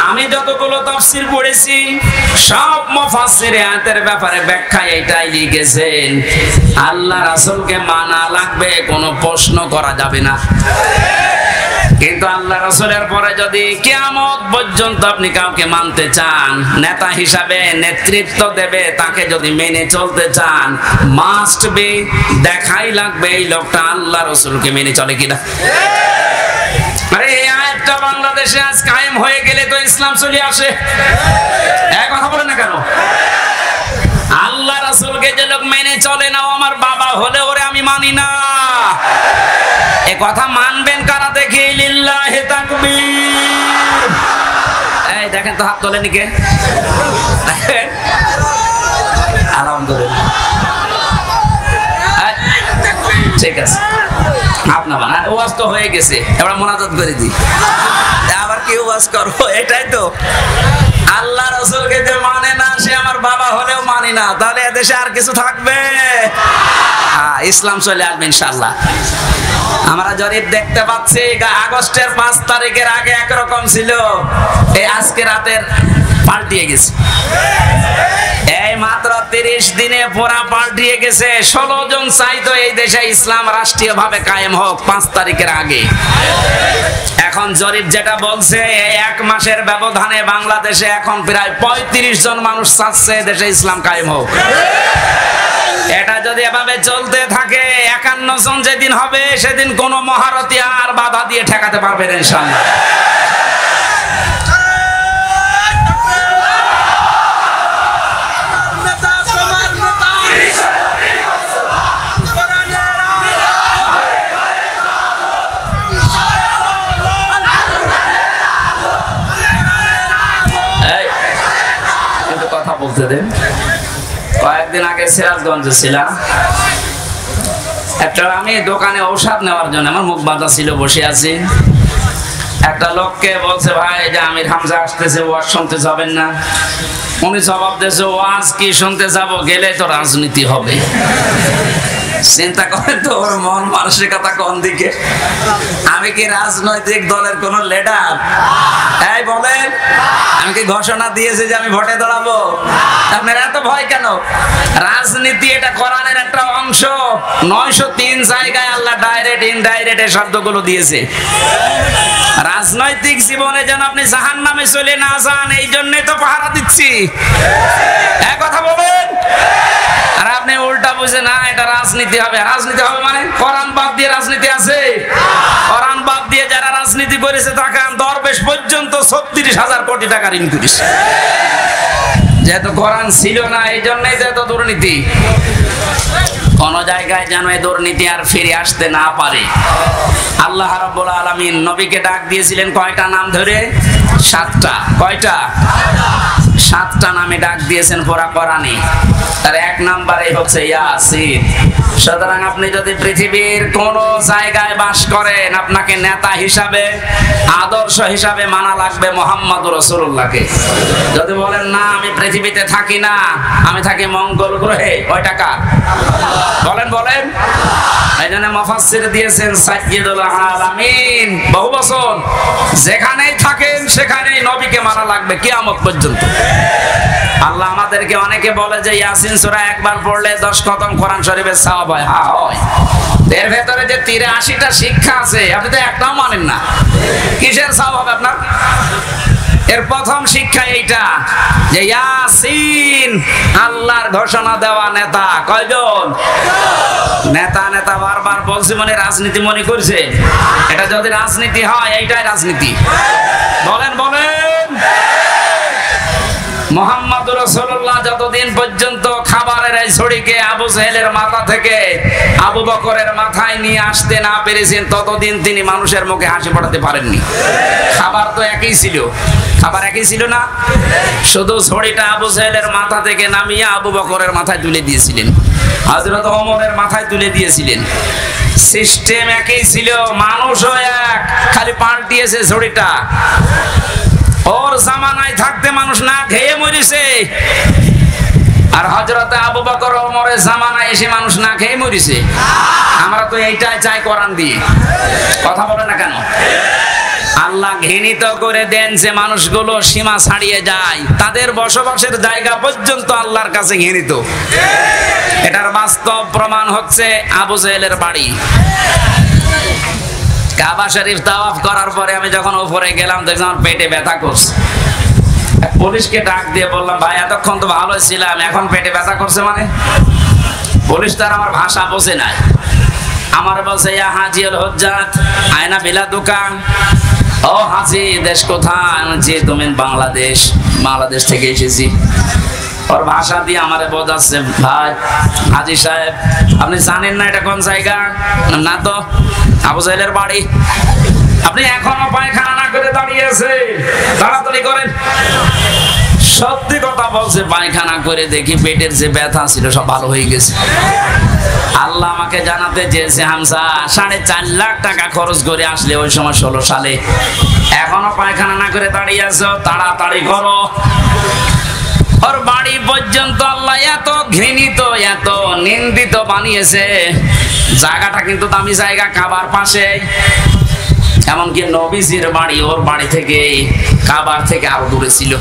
Speaker 1: আমি যতগুলো তাফসীর পড়েছি সব মুফাসসির আয়াতের ব্যাপারে ব্যাখ্যা এটাই লিখেছেন, আল্লাহ রাসূলকে মানা লাগবে, কোনো প্রশ্ন করা যাবে না। কিন্তু আল্লাহ রাসূলের পরে যদি কিয়ামত পর্যন্ত আপনি কাউকে মানতে চান, নেতা হিসাবে নেতৃত্ব দেবে, তাকে যদি মেনে চলতে চান, মাস্ট বি দেখাই লাগবে এই লোকটা আল্লাহ রাসূলকে মেনে চলে কিনা। আরে এই আয়াতটা বাংলাদেশে আজ কায়েম হয়ে গেলে তো ইসলাম চলে আসে। এক কথা বলেন না কেন? আল্লাহ রাসূলকে যে লোক মেনে চলে না, ও আমার বাবা হলে ওরে আমি মানি না, এ কথা মানবেন কারা দেখি? লিল্লাহি তাকবীর। এই দেখেন তো হাত তোলেনি কে? আলহামদুলিল্লাহ, ঠিক আছে। আপনার ওয়াজ তো হয়ে গেছে, এবার মোনাজাত করে দিই। আবার কি ওয়াজ করবো? এটাই তো, আল্লাহ রাসূলকে যে মানে না সে আমার বাবা হলেও মানি না, তাহলে এদেশে আর কিছু থাকবে? ইসলাম চলে আসবে ইনশাআল্লাহ। আমরা জরিপ দেখতে পাচ্ছি আগস্টের 5 তারিখের আগে একরকম ছিল, এই আজকে রাতের পাল্টিয়ে গেছে। এই মাত্র 30 দিনে পুরা পাল্টিয়ে গেছে। 16 জন চাইতো এই দেশে ইসলাম রাষ্ট্রীয়ভাবে কায়েম হোক 5 তারিখের আগে। এখন জরিপ যেটা বলছে, এই 1 মাসের ব্যবধানে বাংলাদেশে এখন প্রায় 35 জন মানুষ চাচ্ছে দেশে ইসলাম কায়েম হোক। এটা যদি এভাবে চলতে থাকে, 51 জন যেদিন হবে সেদিন কোন মহারথী আর বাধা দিয়ে ঠেকাতে পারবে না ইনশাআল্লাহ। কথা বলতে দেন। কয়েকদিন আগে সিরাজগঞ্জে ছিলাম, একটা আমি দোকানে ঔষধ নেওয়ার জন্য, আমার মুখ বাঁধা ছিল, বসে আছি। একটা লোককে বলছে, ভাই যে আমির হামজা আসতেছে, ওয়াজ শুনতে যাবেন না? উনি জবাব দিয়েছে, ওয়াজ কি শুনতে যাব, গেলে তো রাজনীতি হবে। চিন্তা করেন তো ওর মন মানসিকতা কোন দিকে। আমি কি রাজনৈতিক দলের কোন লিডার? এই বলেন, আমি কি ঘোষণা দিয়েছি যে আমি ভোটে দাঁড়াবো? আপনারা এত ভয় কেন? রাজনীতি এটা কোরআনের একটা অংশ। 903 জায়গায় আল্লাহ ডাইরেক্ট ইনডাইরেক্ট এই শব্দগুলো দিয়েছে। রাজনৈতিক জীবনে যেন আপনি জাহান্নামে চলে না যান, এই জন্যই তো পাহারা দিচ্ছি। এক কথা বলেন। আর আপনি উল্টা বুঝে না এটা রাজনীতি হবে। রাজনীতি হবে মানে কোরআন বাদ দিয়ে রাজনীতি আছে? কোরআন বাদ দিয়ে যারা রাজনীতি করেছে তাকান, দরবেশ পর্যন্ত 36,000 কোটি টাকা ঋণ করেছে। যেহেতু কোরআন ছিল না, এই জন্যই তো এত দুর্নীতি। কোন জায়গায় যেন এই দুর্নীতি আর ফিরে আসতে না পারে। আল্লাহ রাব্বুল আলামিন নবীকে ডাক দিয়েছিলেন কয়টা নাম ধরে? 7টা। কয়টা? 7টা নামে ডাক দিয়েছেন পুরা কোরআনে। তার 1 নম্বরে হচ্ছে ইয়াসিন। সুতরাং আপনি যদি পৃথিবীর কোন জায়গায় বাস করেন, আপনাকে নেতা হিসাবে, আদর্শ হিসাবে মানা লাগবে মুহাম্মদুর রাসূলুল্লাহকে। যদি বলেন না আমি পৃথিবীতে থাকি না, আমি থাকি মঙ্গল গ্রহে, ওই টাকা বলেন বলেন। এই জন্য মুফাসসির দিয়েছেন সাইয়্যিদুল আলামিন, বহু বছর যেখানেই থাকেন সেখানেই নবীকে মানা লাগবে কিয়ামত পর্যন্ত। আল্লাহ আমাদেরকে, অনেকে বলে যে ইয়াসিন সূরা একবার পড়লে 10 খতম কোরআন শরীফের সওয়াব হয়। হ্যাঁ হয়। এর ভেতরে যে 83টা শিক্ষা আছে, আপনি তো একটাও মানেন না, কিসের সওয়াব হবে আপনার? এর প্রথম শিক্ষা এইটা যে ইয়াসিন আল্লাহর ঘোষণা দেওয়া নেতা। কয়জন নেতা? নেতা বারবার বলছি মানে রাজনীতি মনে করছে। এটা যদি রাজনীতি হয়, এইটাই রাজনীতি। বলেন বলেন। মুহাম্মদুর রাসূলুল্লাহ যতদিন পর্যন্ত খাবারের এই ছড়িকে আবু জাহেলের মাথা থেকে আবু বকরের মাথায় নিয়ে আসতে না পেরেছেন, ততদিন তিনি মানুষের মুখে হাসি ফোটাতে পারেননি। খাবার তো একই ছিল, খাবার একই ছিল না, শুধু ছড়িটা আবু জাহেলের মাথা থেকে নামিয়ে আবু বকরের মাথায় তুলে দিয়েছিলেন, হযরত ওমরের মাথায় তুলে দিয়েছিলেন। সিস্টেম একই ছিল, মানুষও এক, খালি পাল্টিয়েছে ছড়িটা। ওর জামানায় থাকতে মানুষ না খেয়ে মরেছে, আর হযরতে আবু বকর ওমরের জামানায় এসে মানুষ না খেয়ে মরেছে। আমরা তো এইটাই চাই কোরআন দিয়ে। কথা বলে না কেন? আল্লাহ ঘৃণিত করে দেন যে মানুষগুলো সীমা ছাড়িয়ে যায়, তাদের বসবাসের জায়গা পর্যন্ত আল্লাহর কাছে ঘৃণিত। এটার বাস্তব প্রমাণ হচ্ছে আবু জেহেলের বাড়ি। কাবা শরীফ তাওয়াফ করার পরে আমি যখন উপরে গেলাম দেখলাম আমার পেটে ব্যথা করছে। পুলিশকে ডাক দিয়ে বললাম, ভাই এতক্ষণ তো ভালো ছিলাম, এখন পেটে ব্যথা করছে মানে? পুলিশ তার আমার ভাষা বোঝে নাই। আমার বলছে, ইয়া হাজিউল হুজ্জাত আয়না বিলা দোকান। ও হাজি, দেশ কোথায়? যে তুমি বাংলাদেশ। বাংলাদেশ থেকে এসেছি। ওর ভাষা দিয়ে আমারে বোঝাচ্ছে, ভাই হাজি সাহেব আপনি জানেন না এটা কোন জায়গা? না তো। আবু জেহেলের বাড়ি। আপনি এখনো পায়খানা না করে দাঁড়িয়ে আছে, তাড়াতাড়ি করেন। সত্যি কথা বলছে, পায়খানা করে দেখি পেটের যে ব্যথা ছিল সব ভালো হয়ে গেছে। আল্লাহ আমাকে জানাতে চেয়েছে, হামজা 4.5 লাখ টাকা খরচ করে আসলে ওই সময় 16 সালে, এখনো পায়খানা না করে দাঁড়িয়ে আছো, তাড়াতাড়ি করো। ওর বাড়ি পর্যন্ত আল্লাহ এত ঘৃণিত, এত নিন্দিত বানিয়েছে। জায়গাটা কিন্তু দামি জায়গা, কাবার পাশে। এমনকি নবীজির বাড়ি ওর বাড়ি থেকে, কাবার থেকে আরো দূরে ছিল,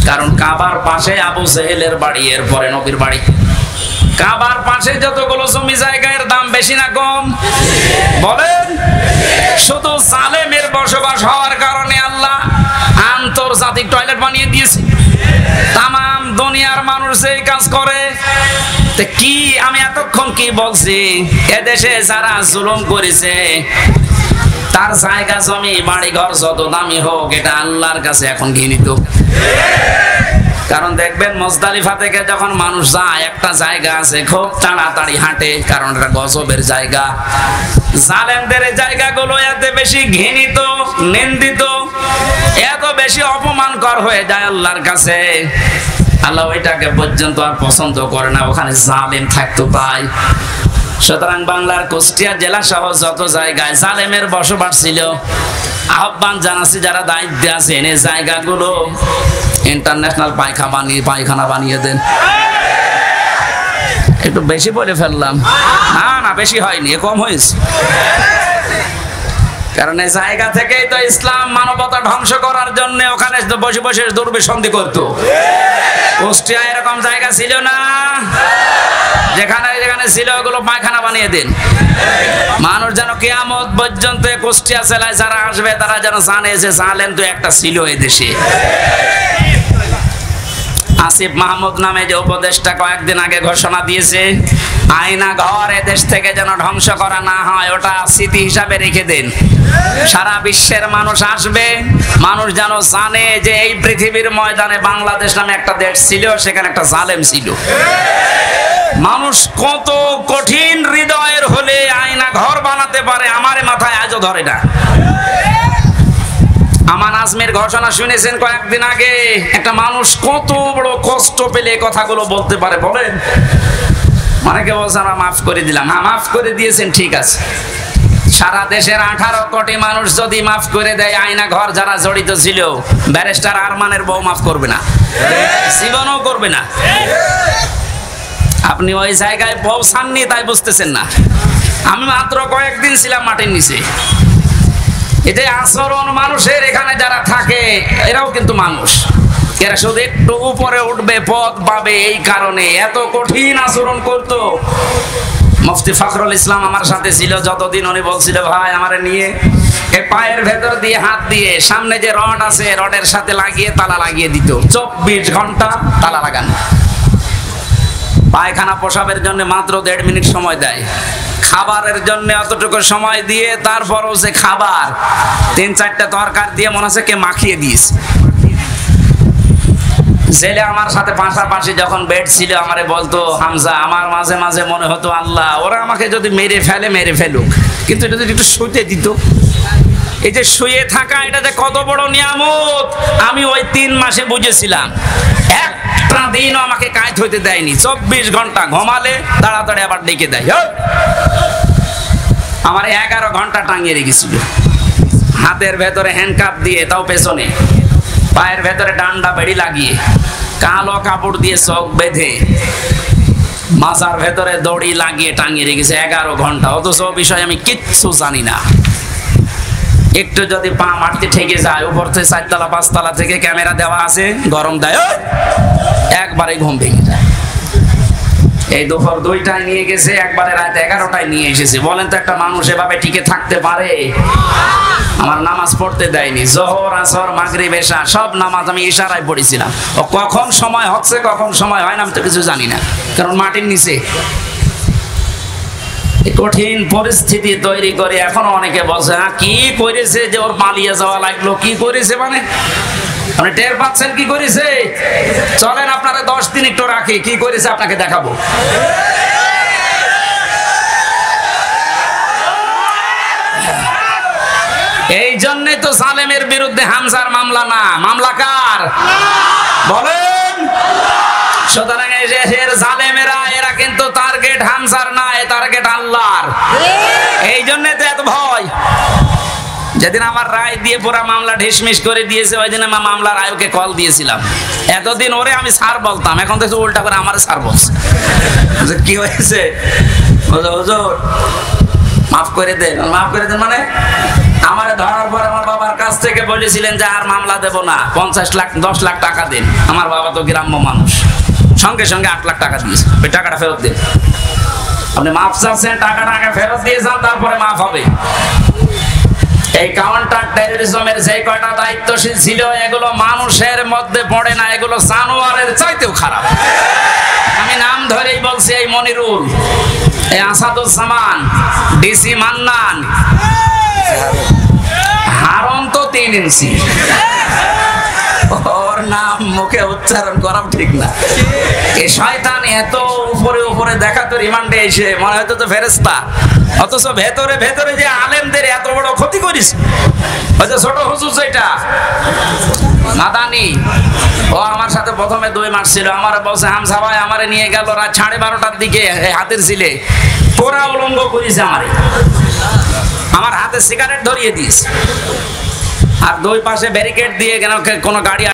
Speaker 1: কারণ কাবার পাশে আবু জেহেলের বাড়ি, এরপরে নবীর বাড়ি। কাবার পাশে যতগুলো জমি জায়গার দাম বেশি না কম বলেন? শুধু জালেমের বসবাস হওয়ার কারণে আল্লাহ আন্তর্জাতিক টয়লেট বানিয়ে দিয়েছে। তামাম দুনিয়ার মানুষ এই কাজ করে। কি আমি এতক্ষণ কি বলছি? এদেশে যারা জুলুম করেছে তার জায়গা জমি বাড়ি ঘর যত দামি হোক, এটা আল্লাহর কাছে এখন ঘৃণিত। কারণ দেখবেন মুজদালিফা থেকে যখন মানুষ যায়, একটা জায়গা আছে খুব তাড়াতাড়ি হাঁটে, কারণ এটা গজবের জায়গা। জালেমদের জায়গাগুলো এত বেশি ঘৃণিত, নিন্দিত, এত বেশি অপমানকর হয়ে যায় আল্লাহর কাছে, আল্লাহ ওইটাকে পর্যন্ত আর পছন্দ করে না, ওখানে জালেম থাকতো তাই। সুতরাং বাংলার কুষ্টিয়া জেলা সহ যত জায়গায় জালেমের বসবাস ছিল, আহ্বান জানাচ্ছি যারা দায়িত্বে আছেন এই জায়গাগুলো ইন্টারন্যাশনাল পায়খানা বানিয়ে দেন। একটু বেশি বলে ফেললাম? না বেশি হয়নি, কম হয়েছে। কারণ এই জায়গা থেকেই তো ইসলাম মানবতা ধ্বংস করার জন্য ওখানে বসে বসে দুর্বিসন্ধি করতো। কুষ্টিয়া এরকম জায়গা ছিল না, যেখানে যেখানে ছিল ওগুলো পায়খানা বানিয়ে দিন। মানুষ যেন কিয়ামত পর্যন্ত কুষ্টিয়া জেলায় যারা আসবে তারা যেন জানে যে জালেম তো একটা ছিল এই দেশে। আসিফ মাহমুদ নামে যে উপদেষ্টা কয়েকদিন আগে ঘোষণা দিয়েছে, আয়না ঘর এদেশ থেকে যেন ধ্বংস করা না হয়, ওটা স্মৃতি হিসাবে রেখে দেন। সারা বিশ্বের মানুষ আসবে, মানুষ যেন জানে যে এই পৃথিবীর ময়দানে বাংলাদেশ নামে একটা দেশ ছিল, সেখানে একটা জালেম ছিল। মানুষ কত কঠিন হৃদয়ের হলে আয়না ঘর বানাতে পারে, আমার মাথায় আজও ধরে না। আমান আজমের ঘোষণা শুনেছেন কয়েকদিন আগে? একটা মানুষ কত বড় কষ্ট পেলে কথাগুলো বলতে পারে বলেন? অনেকে বলছেন আমরা মাফ করে দিলাম। হ্যাঁ, মাফ করে দিয়েছেন, ঠিক আছে। সারা দেশের 18 কোটি মানুষ যদি মাফ করে দেয়, আয়না ঘর যারা জড়িত ছিল, ব্যারিস্টার আরমানের বউ মাফ করবে না, জীবনও করবে না। আপনি ওই জায়গায় পৌঁছাননি তাই বুঝতেছেন না। আমি মাত্র কয়েকদিন ছিলাম মাটির নিচে। এতে আচরণ মানুষের, এখানে যারা থাকে এরাও কিন্তু মানুষ, এরা শুধু একটু উপরে উঠবে, পথ পাবে, এই কারণে এত কঠিন আচরণ করতো। মুফতি ফখরুল ইসলাম আমার সাথে ছিল যতদিন, উনি বলছিল, ভাই আমারে নিয়ে এই পায়ের ভেতর দিয়ে হাত দিয়ে সামনে যে রড আছে রডের সাথে লাগিয়ে তালা লাগিয়ে দিত, 24 ঘন্টা তালা লাগানো। পায়খানা প্রসাবের জন্য মাত্র 1.5 মিনিট সময় দেয়, খাবারের জন্য অতটুকু সময় দিয়ে তারপরও যে খাবার 3-4টা তরকারি দিয়ে মনে হচ্ছে কে মাখিয়ে দিয়েছে। জেলে আমার সাথে পাশাপাশি যখন বেড ছিল, আমারে বলতো, হামজা আমার মাঝে মাঝে মনে হতো আল্লাহ ওরা আমাকে যদি মেরে ফেলে মেরে ফেলুক, কিন্তু এটা যদি একটু শুতে দিত। এই যে শুয়ে থাকা, এটা যে কত বড় নিয়ামত আমি ওই 3 মাসে বুঝেছিলাম। একটা দিনও আমাকে কাজ হইতে দেয়নি, 24 ঘন্টা ঘুমালে তাড়াতাড়ি আবার ডেকে দেয়। আমার 11 ঘন্টা টাঙিয়ে রেখেছিল, হাতের ভেতরে হ্যান্ডকাপ দিয়ে, তাও পেছনে, পায়ের ভেতরে ডান্ডা বেড়ি লাগিয়ে, কালো কাপড় দিয়ে চোখ বেঁধে, মাথার ভেতরে দড়ি লাগিয়ে টাঙিয়ে রেখেছে 11 ঘন্টা। অথচ বিষয় আমি কিচ্ছু জানি না। একটু যদি পা মারতে ঠেকে যায়, উপর থেকে 4 তলা 5 তলা থেকে ক্যামেরা দেওয়া আছে, গরম দেয়, ওই একবারে ঘুম ভেঙে যায়। এই দুপুর 2টায় নিয়ে গেছে, একবারে রাত 11টায় নিয়ে এসেছে। বলেন তো একটা মানুষ এভাবে টিকে থাকতে পারে? আমার নামাজ পড়তে দেয়নি, জোহর আসর মাগরিব এশা সব নামাজ আমি ইশারায় পড়েছিলাম। ও কখন সময় হচ্ছে কখন সময় হয় না আমি তো কিছু জানি না, কারণ মাটির নিচে। কঠিন পরিস্থিতি তৈরি করে এখনো অনেকে বলছে, হ্যাঁ কি করেছে যে ওর পালিয়ে যাওয়া লাগলো? কি করেছে মানে আপনি টের পাচ্ছেন কি করেছে? চলেন আপনারা 10 দিন একটু রাখি, কি করেছে আপনাকে দেখাবো। এই জন্যই তো সালেমের বিরুদ্ধে হামজার মামলা না, মামলা কার বলেন? সুতরাং এই দেশের জালেমেরা এরা কিন্তু টার্গেট হামজার না, এ টার্গেট আল্লাহর। এই জন্যই তো এত ভয়। যেদিন আমার রায় দিয়ে পুরা মামলা ঢিসমিস করে দিয়েছে, ওই দিন আমার মামলার আয়োগকে কল দিয়েছিলাম। এতদিন ওরে আমি স্যার বলতাম, এখন তো উল্টা করে আমার স্যার বলছে। কি হয়েছে? হুজুর মাফ করে দেন। মাফ করে দেন মানে আমার ধরার পর আমার বাবার কাছ থেকে বলেছিলেন যে আর মামলা দেব না, 50 লাখ 10 লাখ টাকা দিন। আমার বাবা তো গ্রাম্য মানুষ, সঙ্গে সঙ্গে 8 লাখ টাকা দিয়েছে। ওই টাকাটা ফেরত দিন। আপনি মাফ চাচ্ছেন, টাকাটা আগে ফেরত দিয়ে যান, তারপরে মাফ হবে। এই কাউন্টার টেররিজমের যে কয়টা দায়িত্বশীল ছিল, এগুলো মানুষের মধ্যে পড়ে না, এগুলো জানোয়ারের চাইতেও খারাপ। আমি নাম ধরেই বলছি, এই মনিরুল, এই আসাদুজ্জামান, ডিসি মান্নান, হারন তো 3 ইঞ্চি। ওর নাম মুখে উচ্চারণ করা ঠিক না। এই শয়তান এত উপরে উপরে দেখা তো রিমান্ডে এসে মনে হয়তো তো ফেরেশতা, অথচ ভেতরে ভেতরে যে আলেমদের এত বড় ক্ষতি করিস। ওই যে ছোট হুজুর যেটা মাদানি, ও আমার সাথে প্রথমে 2 মাস ছিল। আমার বলছে হামজা ভাই আমারে নিয়ে গেল রাত 12:30টার দিকে হাতের ছিলে, পোড়া উলঙ্গ করিছে আমারে, আমার হাতে সিগারেট ধরিয়ে দিস, আর 2 পাশে ব্যারিকেড দিয়ে কোনো গাড়ি